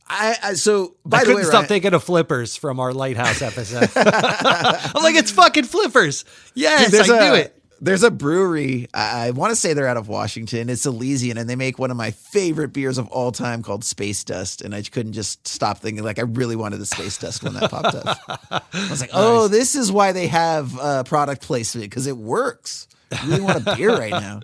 I couldn't stop thinking of Flippers from our Lighthouse episode. I'm like, it's fucking Flippers. Yes, I knew it. There's a brewery. I want to say they're out of Washington. It's Elysian, and they make one of my favorite beers of all time called Space Dust. And I couldn't just stop thinking, like, I really wanted the Space Dust when that popped up. I was like, oh, this is why they have product placement, because it works. I really want a beer right now.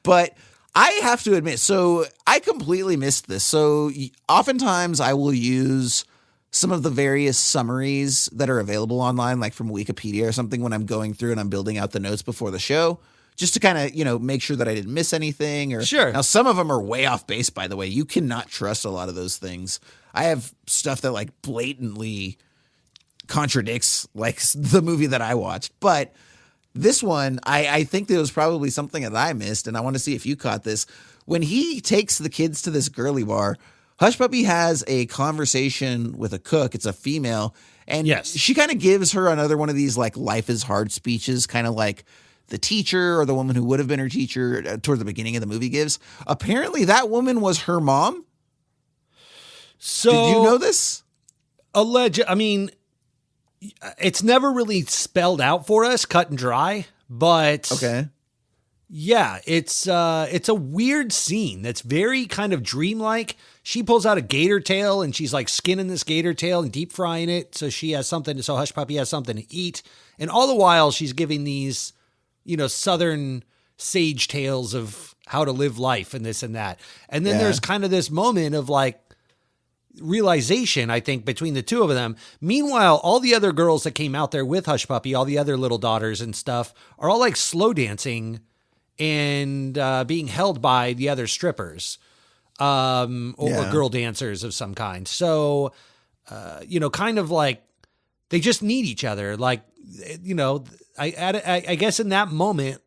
But I have to admit, so I completely missed this. So oftentimes I will use some of the various summaries that are available online, like from Wikipedia or something, when I'm going through and I'm building out the notes before the show, just to kind of, make sure that I didn't miss anything. Or sure. Now, some of them are way off base, by the way. You cannot trust a lot of those things. I have stuff that like blatantly contradicts like the movie that I watched. But this one, I think there was probably something that I missed, and I want to see if you caught this. When he takes the kids to this girly bar, Hush Puppy has a conversation with a cook. It's a female. And she kind of gives her another one of these like life is hard speeches, kind of like the teacher or the woman who would have been her teacher toward the beginning of the movie gives. Apparently that woman was her mom. So did you know this? I mean, it's never really spelled out for us, cut and dry, but okay. Yeah, it's a weird scene that's very kind of dreamlike. She pulls out a gator tail and she's like skinning this gator tail and deep frying it so she has something. So Hush Puppy has something to eat, and all the while she's giving these, Southern sage tales of how to live life and this and that. And then there's kind of this moment of like realization, I think, between the two of them. Meanwhile, all the other girls that came out there with Hush Puppy, all the other little daughters and stuff, are all like slow dancing and being held by the other strippers or girl dancers of some kind. So, kind of like they just need each other. Like, I guess in that moment,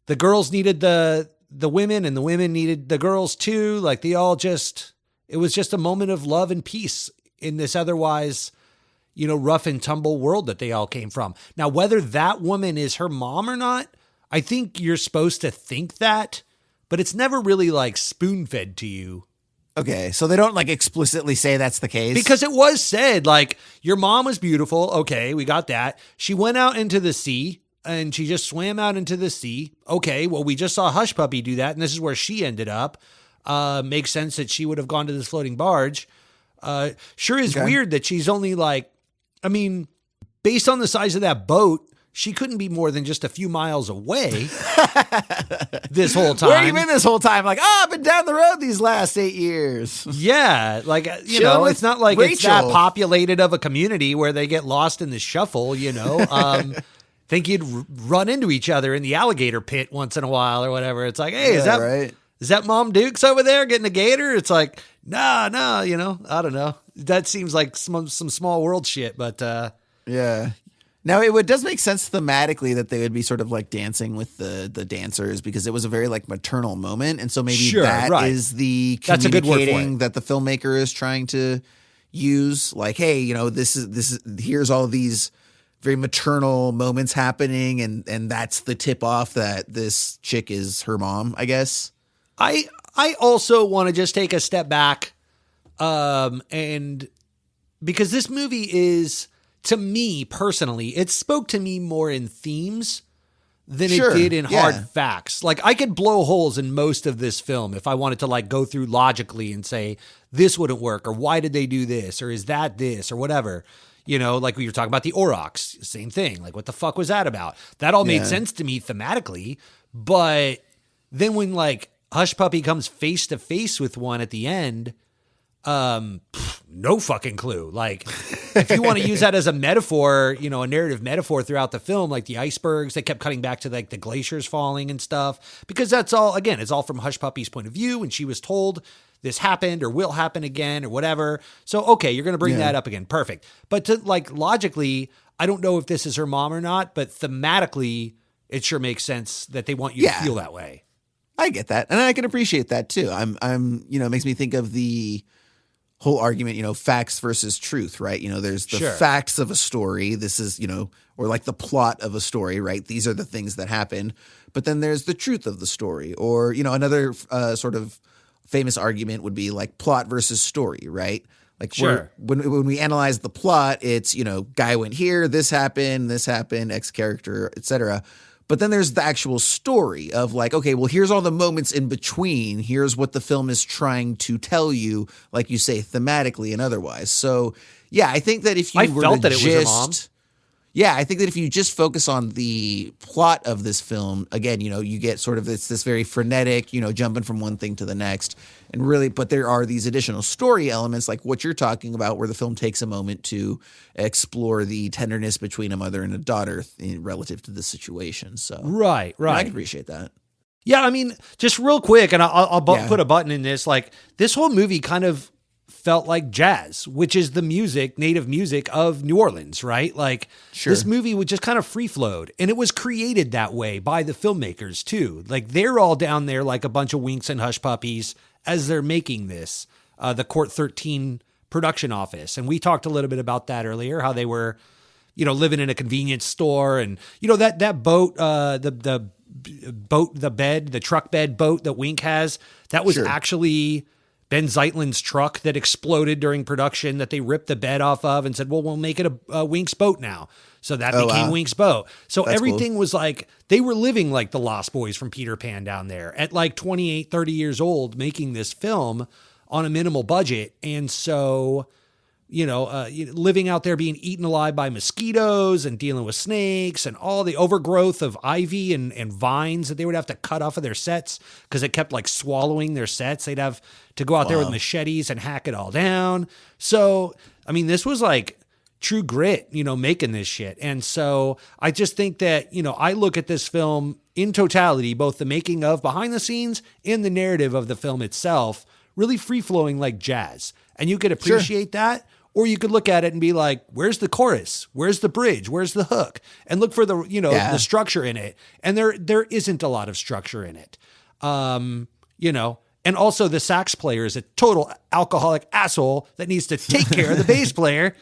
the girls needed the women and the women needed the girls too. Like they all it was just a moment of love and peace in this otherwise, rough and tumble world that they all came from. Now, whether that woman is her mom or not, I think you're supposed to think that, but it's never really like spoon-fed to you. Okay, so they don't like explicitly say that's the case? Because it was said, like, your mom was beautiful. Okay, we got that. She went out into the sea and she just swam out into the sea. Okay, well, we just saw Hush Puppy do that, and this is where she ended up. Makes sense that she would have gone to this floating barge. Sure is weird that she's only like, I mean, based on the size of that boat, she couldn't be more than just a few miles away this whole time. Where have you been this whole time? Like, I've been down the road these last 8 years. Yeah. Like, it's not like Rachel. It's that populated of a community where they get lost in the shuffle, think you'd run into each other in the alligator pit once in a while or whatever. It's like, hey, is that Mom Dukes over there getting a gator? It's like, no, I don't know. That seems like some small world shit, but yeah. Now, it does make sense thematically that they would be sort of like dancing with the dancers, because it was a very like maternal moment. And so maybe is the communicating that the filmmaker is trying to use. Like, hey, this is here's all these very maternal moments happening. And that's the tip off that this chick is her mom, I guess. I also want to just take a step back. And because this movie is, to me personally, it spoke to me more in themes than it did in hard facts. Like, I could blow holes in most of this film if I wanted to like go through logically and say this wouldn't work, or why did they do this, or is that this, or whatever. Like we were talking about the aurochs, same thing. Like, what the fuck was that about? That all made sense to me thematically, but then when like Hush Puppy comes face to face with one at the end, no fucking clue. Like, if you want to use that as a metaphor, a narrative metaphor throughout the film, like the icebergs, they kept cutting back to like the glaciers falling and stuff, because that's all, again, it's all from Hush Puppy's point of view, and she was told this happened or will happen again or whatever. So, okay, you're going to bring that up again. Perfect. But to like logically, I don't know if this is her mom or not, but thematically, it sure makes sense that they want you to feel that way. I get that. And I can appreciate that too. I'm it makes me think of the whole argument, facts versus truth, right? There's the facts of a story. This is, or like the plot of a story, right? These are the things that happen. But then there's the truth of the story, or, another sort of famous argument would be like plot versus story, right? Like when we analyze the plot, it's, guy went here, this happened, X character, etc. But then there's the actual story of like, okay, well, here's all the moments in between. Here's what the film is trying to tell you, like you say, thematically and otherwise. So, yeah, I think that if you were felt to that it was her mom. Yeah, I think that if you just focus on the plot of this film, again, you get sort of this very frenetic, jumping from one thing to the next. And really, but there are these additional story elements like what you're talking about where the film takes a moment to explore the tenderness between a mother and a daughter relative to the situation. So Right. I can appreciate that. Yeah, I mean, just real quick, and I'll put a button in this, like this whole movie kind of felt like jazz, which is the native music of New Orleans, right? Like this movie would just kind of free flowed, and it was created that way by the filmmakers too. Like they're all down there like a bunch of winks and hush puppies as they're making this, the Court 13 production office. And we talked a little bit about that earlier, how they were, living in a convenience store and, that boat, the truck bed boat that Wink has, that was actually Ben Zeitlan's truck that exploded during production that they ripped the bed off of and said, well, we'll make it a Wink's boat now. So that became Wink's boat. So that's everything was like, they were living like the Lost Boys from Peter Pan down there at like 28, 30 years old, making this film on a minimal budget. And so, living out there being eaten alive by mosquitoes and dealing with snakes and all the overgrowth of ivy and vines that they would have to cut off of their sets because it kept like swallowing their sets. They'd have to go out there with machetes and hack it all down. So, I mean, this was like true grit, making this shit. And so I just think that, I look at this film in totality, both the making of behind the scenes and the narrative of the film itself, really free flowing like jazz. And you could appreciate that. Or you could look at it and be like, where's the chorus? Where's the bridge? Where's the hook? And look for the, the structure in it. And there isn't a lot of structure in it. And also the sax player is a total alcoholic asshole that needs to take care of the bass player.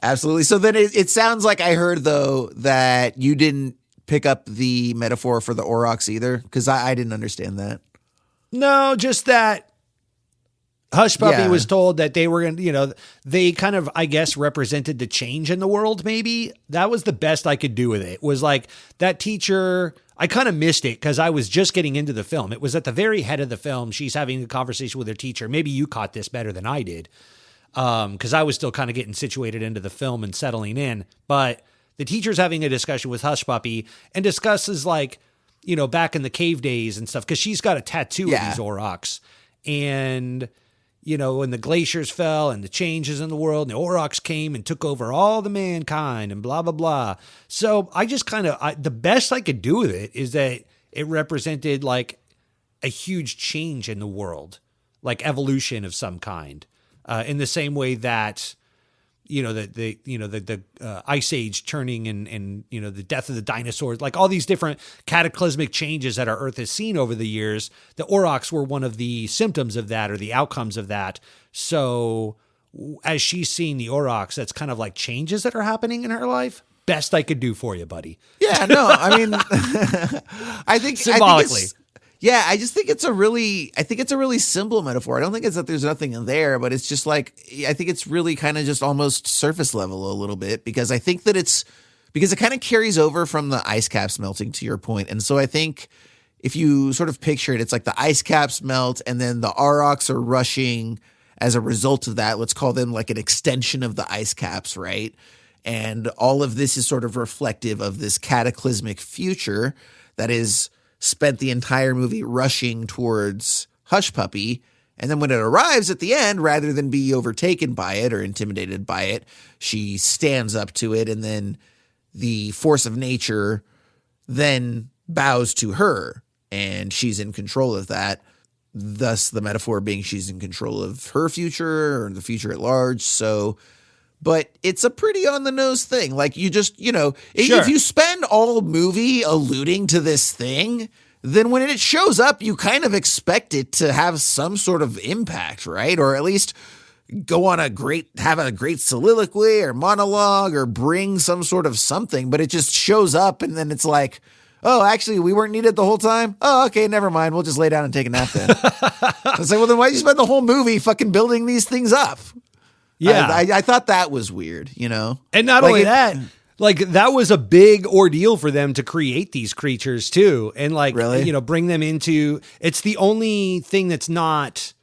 Absolutely. So then it sounds like I heard, though, that you didn't pick up the metaphor for the aurochs either, because I didn't understand that. No, just that Hush Puppy was told that they were going to, they kind of, I guess, represented the change in the world, maybe. That was the best I could do with it, was like that teacher. I kind of missed it because I was just getting into the film. It was at the very head of the film. She's having a conversation with her teacher. Maybe you caught this better than I did because I was still kind of getting situated into the film and settling in. But the teacher's having a discussion with Hush Puppy and discusses like, back in the cave days and stuff, because she's got a tattoo of these aurochs. And, when the glaciers fell and the changes in the world and the aurochs came and took over all the mankind and blah, blah, blah. So I just kind of, the best I could do with it is that it represented like a huge change in the world, like evolution of some kind, in the same way that, the ice age turning and the death of the dinosaurs, like all these different cataclysmic changes that our Earth has seen over the years. The aurochs were one of the symptoms of that or the outcomes of that. So as she's seeing the aurochs, that's kind of like changes that are happening in her life. Best I could do for you, buddy. Yeah, no, I mean, I think symbolically. I just think it's a really simple metaphor. I don't think it's that there's nothing in there, but it's just like, I think it's really kind of just almost surface level a little bit, because I think that because it kind of carries over from the ice caps melting, to your point. And so I think if you sort of picture it, it's like the ice caps melt and then the aurochs are rushing as a result of that. Let's call them like an extension of the ice caps, right? And all of this is sort of reflective of this cataclysmic future that is spent the entire movie rushing towards Hush Puppy. And then when it arrives at the end, rather than be overtaken by it or intimidated by it, she stands up to it, and then the force of nature then bows to her, and she's in control of that. Thus, the metaphor being she's in control of her future or the future at large. So, but it's a pretty on the nose thing. Like, you just, if you spend all movie alluding to this thing, then when it shows up, you kind of expect it to have some sort of impact, right? Or at least have a great soliloquy or monologue or bring some sort of something, but it just shows up and then it's like, oh, actually, we weren't needed the whole time? Oh, okay, never mind. We'll just lay down and take a nap then. It's like, well, then why'd you spend the whole movie fucking building these things up? Yeah. I thought that was weird, you know? And not only that, like that was a big ordeal for them to create these creatures too. And like, Really? you know, bring them into, it's the only thing that's not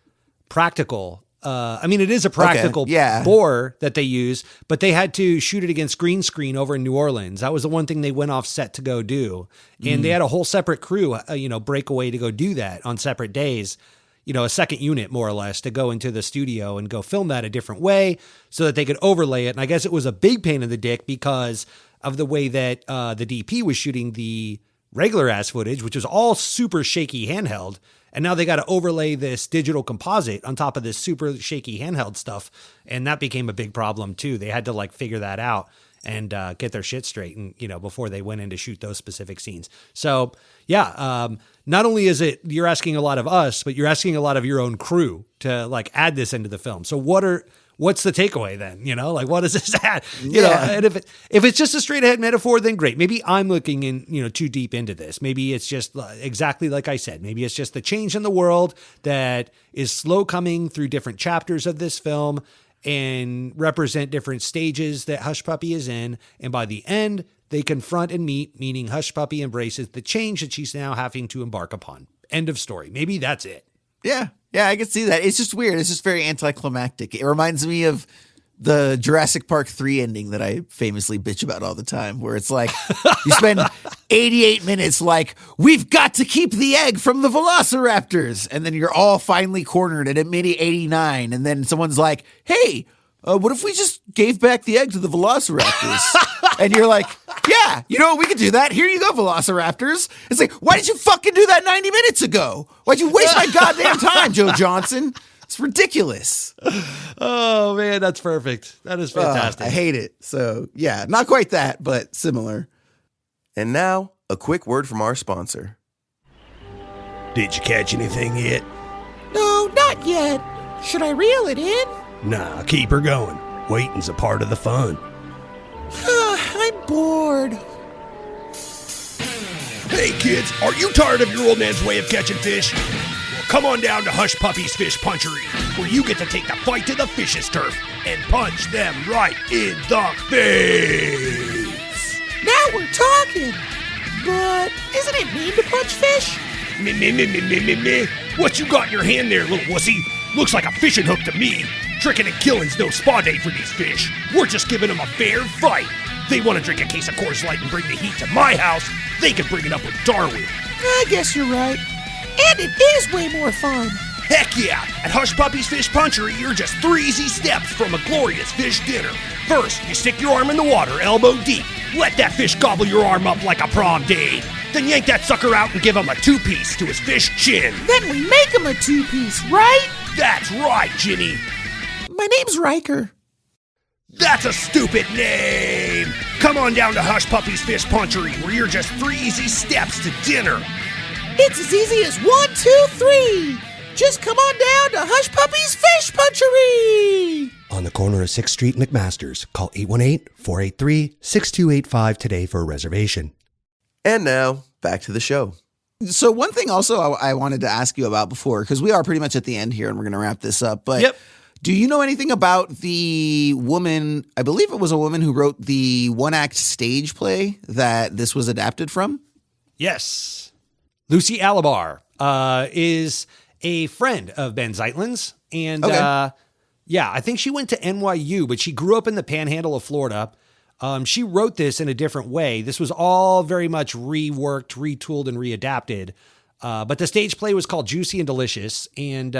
practical. I mean, it is a practical boar that they use, but they had to shoot it against green screen over in New Orleans. That was the one thing they went off set to go do. And they had a whole separate crew, break away to go do that on separate days, a second unit more or less to go into the studio and go film that a different way so that they could overlay it. And I guess it was a big pain in the dick because of the way that the DP was shooting the regular ass footage, which was all super shaky handheld. And now they got to overlay this digital composite on top of this super shaky handheld stuff. And that became a big problem too. They had to like figure that out and get their shit straight and, before they went in to shoot those specific scenes. So yeah, not only is it, you're asking a lot of us, but you're asking a lot of your own crew to like add this into the film. So what's the takeaway then? What does this add? And if it's just a straight ahead metaphor, then great. Maybe I'm looking in, too deep into this. Maybe it's just exactly like I said. Maybe it's just the change in the world that is slow coming through different chapters of this film and represent different stages that Hush Puppy is in. And by the end, they confront and meet, meaning Hush Puppy embraces the change that she's now having to embark upon. End of story. Maybe that's it. Yeah. Yeah, I can see that. It's just weird. It's just very anticlimactic. It reminds me of the Jurassic Park 3 ending that I famously bitch about all the time, where it's like you spend 88 minutes like, we've got to keep the egg from the velociraptors. And then you're all finally cornered at minute 89. And then someone's like, hey, what if we just gave back the egg to the velociraptors? And you're like, yeah, we could do that. Here you go, velociraptors. It's like, why did you fucking do that 90 minutes ago? Why'd you waste my goddamn time, Joe Johnson? It's ridiculous. Oh, man, that's perfect. That is fantastic. I hate it. So, yeah, not quite that, but similar. And now, a quick word from our sponsor. Did you catch anything yet? No, not yet. Should I reel it in? Nah, keep her going. Waiting's a part of the fun. I'm bored. Hey, kids, are you tired of your old man's way of catching fish? Well, come on down to Hush Puppy's Fish Punchery, where you get to take the fight to the fish's turf and punch them right in the face. Now we're talking. But isn't it mean to punch fish? Me. What you got in your hand there, little wussy? Looks like a fishing hook to me. Tricking and killing's no spa day for these fish. We're just giving them a fair fight. They want to drink a case of Coors Light and bring the heat to my house. They can bring it up with Darwin. I guess you're right. And it is way more fun. Heck yeah! At Hush Puppy's Fish Punchery, you're just 3 easy steps from a glorious fish dinner. First, you stick your arm in the water, elbow deep. Let that fish gobble your arm up like a prom date. Then yank that sucker out and give him a 2-piece to his fish chin. Then we make him a 2-piece, right? That's right, Ginny. My name's Riker. That's a stupid name! Come on down to Hush Puppy's Fish Punchery, where you're just 3 easy steps to dinner. It's as easy as 1, 2, 3. Just come on down to Hush Puppy's Fish Punchery! On the corner of 6th Street and McMaster's. Call 818-483-6285 today for a reservation. And now, back to the show. So one thing also I wanted to ask you about before, because we are pretty much at the end here and we're going to wrap this up, but yep. Do you know anything about the woman, I believe it was a woman who wrote the one-act stage play that this was adapted from? Yes. Lucy Alibar is a friend of Ben Zeitlan's. And okay. I think she went to NYU, but she grew up in the panhandle of Florida. She wrote this in a different way. This was all very much reworked, retooled, and readapted. But the stage play was called Juicy and Delicious. And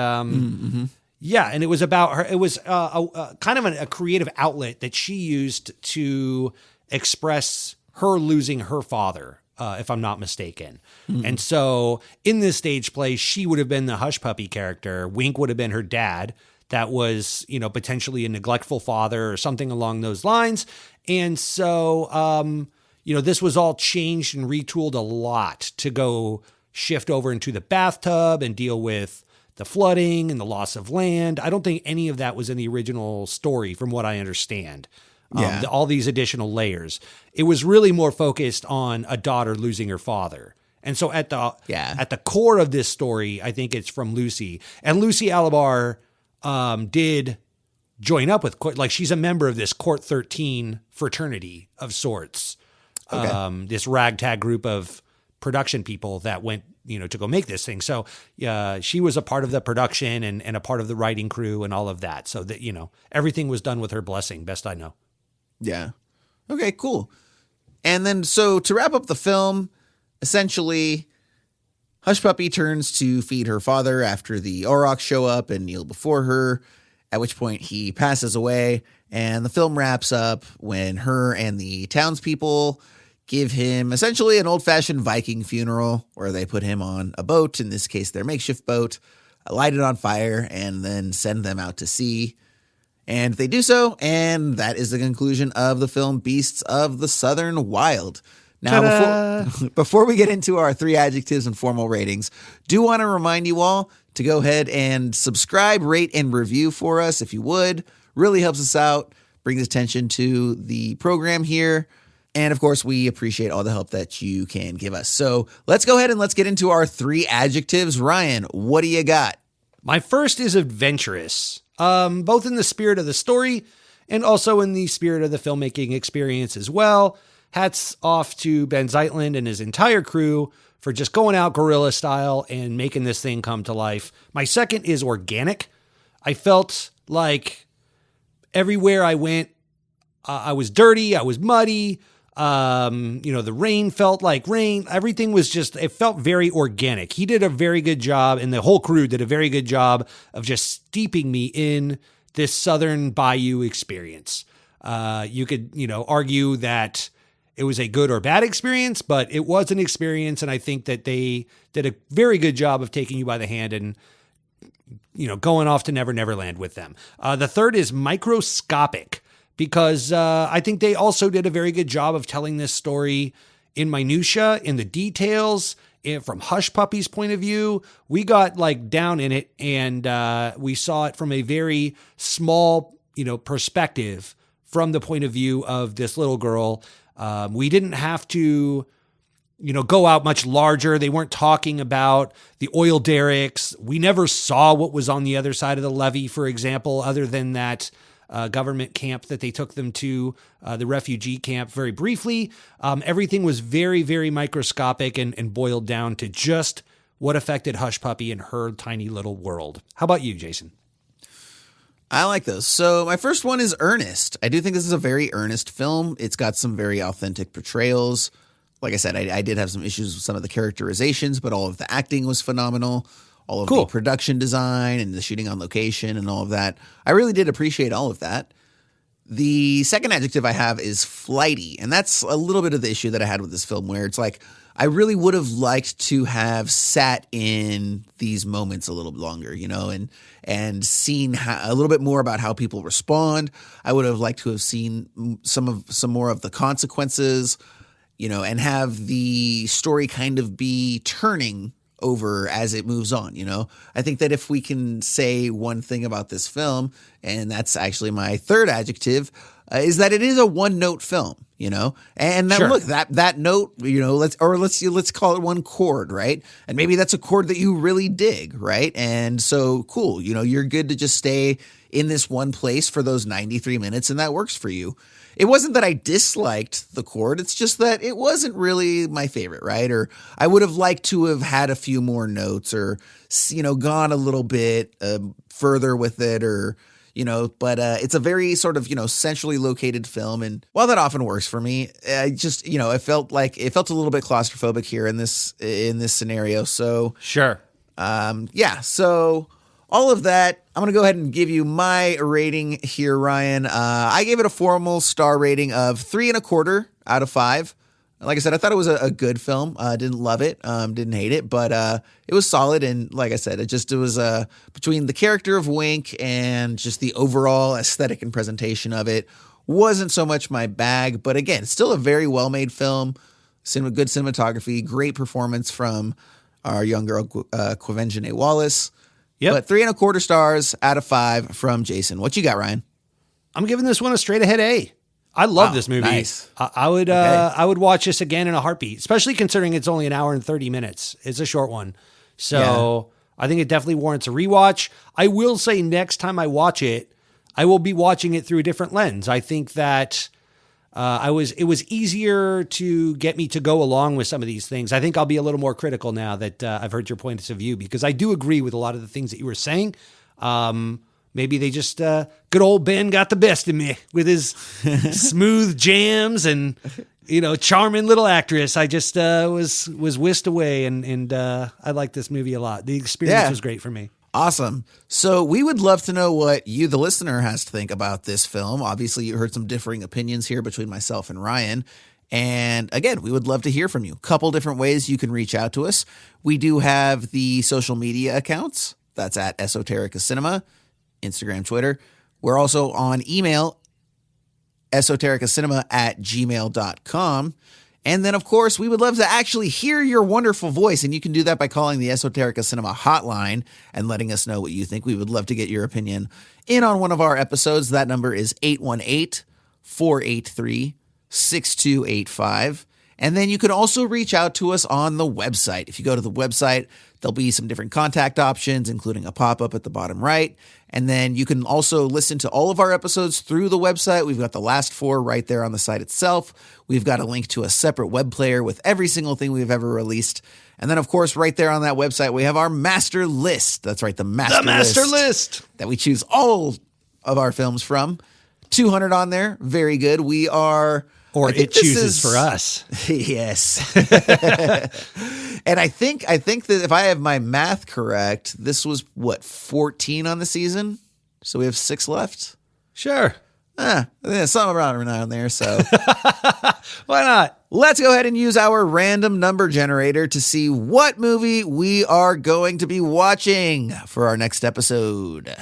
yeah, and it was about her. It was kind of a creative outlet that she used to express her losing her father, if I'm not mistaken. Mm-hmm. And so in this stage play, she would have been the Hush Puppy character. Wink would have been her dad. That was, potentially a neglectful father or something along those lines. And so, this was all changed and retooled a lot to go shift over into the bathtub and deal with the flooding and the loss of land. I don't think any of that was in the original story, from what I understand. All these additional layers. It was really more focused on a daughter losing her father. And so at the core of this story, I think it's from Lucy. And Lucy Alibar did join up with, like she's a member of this Court 13 fraternity of sorts. Okay. This ragtag group of production people that went, to go make this thing. So she was a part of the production and a part of the writing crew and all of that. So that, everything was done with her blessing, best I know. Yeah. Okay, cool. And then, so to wrap up the film, essentially, Hush Puppy turns to feed her father after the Aurochs show up and kneel before her, at which point he passes away, and the film wraps up when her and the townspeople give him essentially an old-fashioned Viking funeral, where they put him on a boat, in this case their makeshift boat, light it on fire, and then send them out to sea. And they do so, and that is the conclusion of the film Beasts of the Southern Wild. Now, before we get into our 3 adjectives and formal ratings, do want to remind you all to go ahead and subscribe, rate, and review for us if you would. Really helps us out, brings attention to the program here. And of course, we appreciate all the help that you can give us. So let's go ahead and let's get into our 3 adjectives. Ryan, what do you got? My first is adventurous, both in the spirit of the story and also in the spirit of the filmmaking experience as well. Hats off to Beth Zeitlan and his entire crew for just going out guerrilla style and making this thing come to life. My second is organic. I felt like everywhere I went, I was dirty, I was muddy. The rain felt like rain. Everything was it felt very organic. He did a very good job, and the whole crew did a very good job of just steeping me in this Southern Bayou experience. You could, argue that it was a good or bad experience, but it was an experience. And I think that they did a very good job of taking you by the hand and, going off to Never Never Land with them. The third is microscopic, because I think they also did a very good job of telling this story in minutia, in the details, from Hush Puppy's point of view. We got down in it, and we saw it from a very small, perspective from the point of view of this little girl. We didn't have to, go out much larger. They weren't talking about the oil derricks. We never saw what was on the other side of the levee, for example, other than that government camp that they took them to, the refugee camp, very briefly. Everything was very, very microscopic and boiled down to just what affected Hush Puppy and her tiny little world. How about you, Jason? I like those. So my first one is earnest. I do think this is a very earnest film. It's got some very authentic portrayals. Like I said, I did have some issues with some of the characterizations, but all of the acting was phenomenal. All of the production design and the shooting on location and all of that. I really did appreciate all of that. The second adjective I have is flighty. And that's a little bit of the issue that I had with this film, where it's like, I really would have liked to have sat in these moments a little bit longer, and seen a little bit more about how people respond. I would have liked to have seen some more of the consequences, and have the story kind of be turning over as it moves on. I think that if we can say one thing about this film, and that's actually my third adjective, is that it is a one-note film, and that, look, that note, let's call it one chord, right? And maybe that's a chord that you really dig, right? And so cool, you're good to just stay in this one place for those 93 minutes, and that works for you. It wasn't that I disliked the chord. It's just that it wasn't really my favorite, right? Or I would have liked to have had a few more notes, or, gone a little bit further with it, or, but it's a very sort of, centrally located film. And while that often works for me, I just, it felt a little bit claustrophobic here in this scenario. So sure. So all of that, I'm going to go ahead and give you my rating here, Ryan. I gave it a formal star rating of 3.25 out of 5. Like I said, I thought it was a good film. Didn't love it, didn't hate it, but it was solid. And like I said, it was between the character of Wink and just the overall aesthetic and presentation of it wasn't so much my bag. But again, it's still a very well-made film. Good cinematography, great performance from our young girl, Quvenzhané Wallis. But 3.25 stars out of 5 from Jason. What you got, Ryan? I'm giving this one a straight ahead A. I love this movie. Nice. I would watch this again in a heartbeat, especially considering it's only an hour and 30 minutes. It's a short one. So I think it definitely warrants a rewatch. I will say next time I watch it, I will be watching it through a different lens. I think that it was easier to get me to go along with some of these things. I think I'll be a little more critical now that I've heard your points of view, because I do agree with a lot of the things that you were saying. Maybe they just, good old Ben got the best of me with his smooth jams and, charming little actress. I just was whisked away, and I like this movie a lot. The experience was great for me. Awesome. So we would love to know what you, the listener, has to think about this film. Obviously, you heard some differing opinions here between myself and Ryan. And again, we would love to hear from you. Couple different ways you can reach out to us. We do have the social media accounts. That's at Esoterica Cinema, Instagram, Twitter. We're also on email, esotericacinema@gmail.com. And then, of course, we would love to actually hear your wonderful voice, and you can do that by calling the Esoterica Cinema hotline and letting us know what you think. We would love to get your opinion in on one of our episodes. That number is 818-483-6285. And then you can also reach out to us on the website. If you go to the website, there'll be some different contact options, including a pop-up at the bottom right. And then you can also listen to all of our episodes through the website. We've got the last 4 right there on the site itself. We've got a link to a separate web player with every single thing we've ever released. And then, of course, right there on that website, we have our master list. That's right, the master list that we choose all of our films from. 200 on there. Very good. We are... Or it chooses for us. Yes. And I think that if I have my math correct, this was 14 on the season? So we have 6 left? Sure. Something around there, so. Why not? Let's go ahead and use our random number generator to see what movie we are going to be watching for our next episode.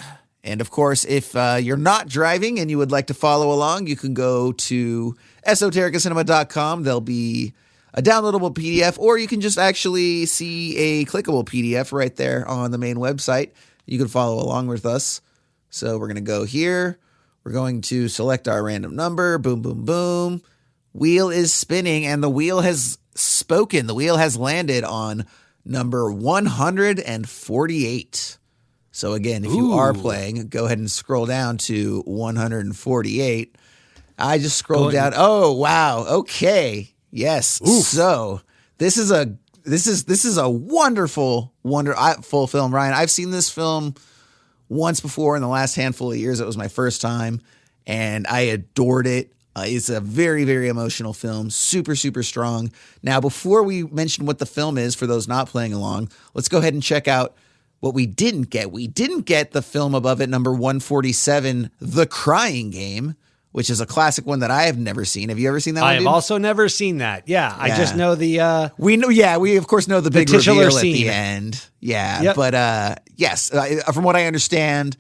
And of course, if you're not driving and you would like to follow along, you can go to esotericacinema.com. There'll be a downloadable PDF, or you can just actually see a clickable PDF right there on the main website. You can follow along with us. So we're going to go here. We're going to select our random number. Boom, boom, boom. Wheel is spinning, and the wheel has spoken. The wheel has landed on number 148. So again, if you are playing, go ahead and scroll down to 148. I just scrolled down. Oh, wow. Okay. Yes. Oof. So this is a wonderful film, Ryan. I've seen this film once before in the last handful of years. It was my first time, and I adored it. It's a very, very emotional film. Super, super strong. Now, before we mention what the film is, for those not playing along, let's go ahead and check out what we didn't get. We didn't get the film above it, number 147, The Crying Game, which is a classic one that I have never seen. Have you ever seen that one? I have also never seen that. Yeah, I just know the... we of course know the big titular reveal scene at the end. Yeah, yep. But yes, from what I understand,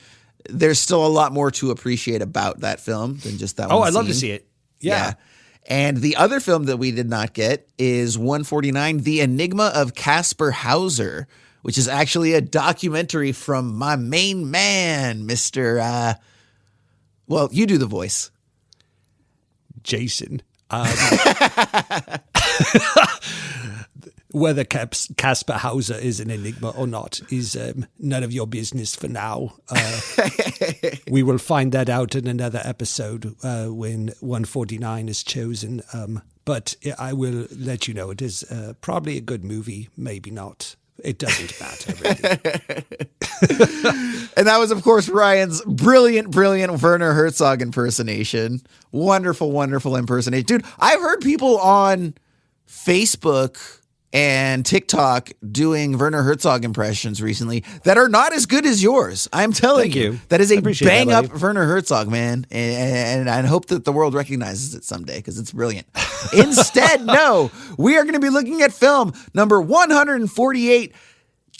there's still a lot more to appreciate about that film than just that one I'd love to see it. Yeah. And the other film that we did not get is 149, The Enigma of Caspar Hauser, which is actually a documentary from my main man, Mr. Well, you do the voice. Jason. Whether Caspar Hauser is an enigma or not is none of your business for now. We will find that out in another episode when 149 is chosen. But I will let you know it is probably a good movie, maybe not. It doesn't matter, really. And that was, of course, Ryan's brilliant Werner Herzog impersonation. Wonderful, wonderful impersonation. Dude, I've heard people on Facebook and TikTok doing Werner Herzog impressions recently that are not as good as yours. I'm telling you. That is a bang-up Werner Herzog, man. And I hope that the world recognizes it someday because it's brilliant. Instead, no, we are going to be looking at film number 148,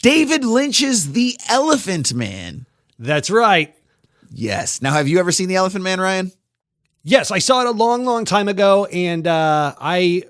David Lynch's The Elephant Man. That's right. Yes. Now, have you ever seen The Elephant Man, Ryan? Yes, I saw it a long, long time ago, and I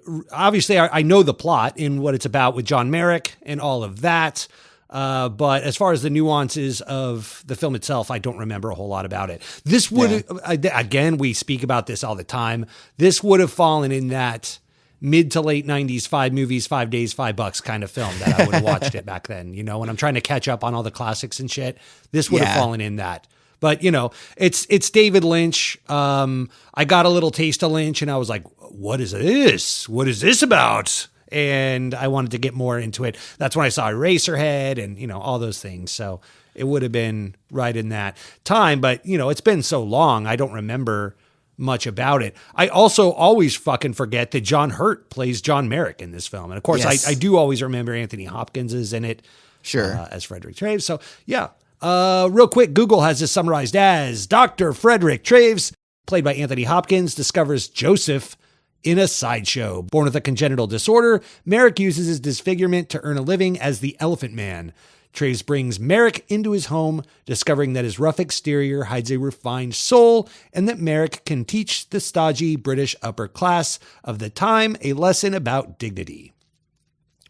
know the plot and what it's about with John Merrick and all of that. But as far as the nuances of the film itself, I don't remember a whole lot about it. This would, again, we speak about this all the time. This would have fallen in that mid to late 90s, 5 movies, 5 days, $5 kind of film that I would have watched it back then. You know, when I'm trying to catch up on all the classics and shit, this would have fallen in that. But, it's David Lynch. I got a little taste of Lynch and I was like, what is this? What is this about? And I wanted to get more into it. That's when I saw Eraserhead and, all those things. So it would have been right in that time. But, it's been so long, I don't remember much about it. I also always fucking forget that John Hurt plays John Merrick in this film. And of course, I do always remember Anthony Hopkins is in it. Sure. As Frederick Traves. So, yeah. Real quick, Google has this summarized as Dr. Frederick Traves, played by Anthony Hopkins, discovers Joseph in a sideshow. Born with a congenital disorder, Merrick uses his disfigurement to earn a living as the Elephant Man. Traves brings Merrick into his home, discovering that his rough exterior hides a refined soul and that Merrick can teach the stodgy British upper class of the time a lesson about dignity.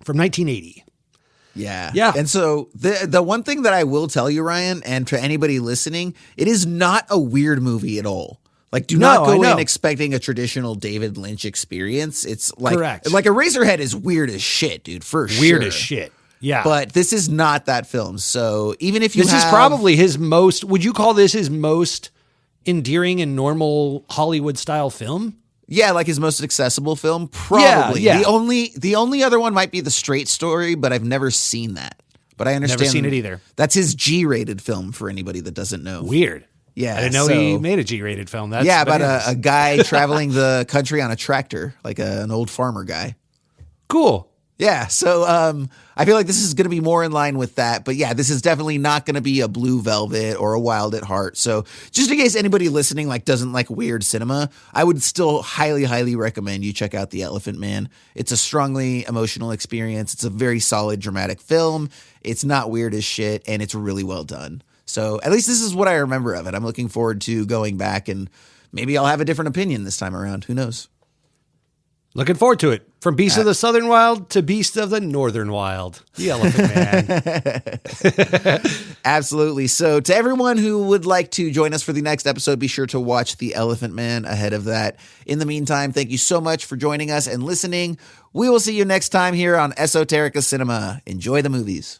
From 1980. Yeah. And so the one thing that I will tell you, Ryan, and to anybody listening, it is not a weird movie at all. Like, do not go in expecting a traditional David Lynch experience. It's like, correct. Like Eraserhead is weird as shit, dude, for sure. Weird as shit. Yeah. But this is not that film. So even if you This is probably his most, would you call this his most endearing and normal Hollywood style film? Yeah, like his most accessible film, probably. Yeah. The only other one might be The Straight Story, but I've never seen that. But I understand. Never seen it either. That's his G-rated film for anybody that doesn't know. Weird. Yeah, I didn't know he made a G-rated film. That's about a guy traveling the country on a tractor, like an old farmer guy. Cool. Yeah, so I feel like this is going to be more in line with that. But yeah, this is definitely not going to be a Blue Velvet or a Wild at Heart. So just in case anybody listening doesn't like weird cinema, I would still highly, highly recommend you check out The Elephant Man. It's a strongly emotional experience. It's a very solid, dramatic film. It's not weird as shit, and it's really well done. So at least this is what I remember of it. I'm looking forward to going back, and maybe I'll have a different opinion this time around. Who knows? Looking forward to it. From Beast of the Southern Wild to Beast of the Northern Wild. The Elephant Man. Absolutely. So to everyone who would like to join us for the next episode, be sure to watch The Elephant Man ahead of that. In the meantime, thank you so much for joining us and listening. We will see you next time here on Esoterica Cinema. Enjoy the movies.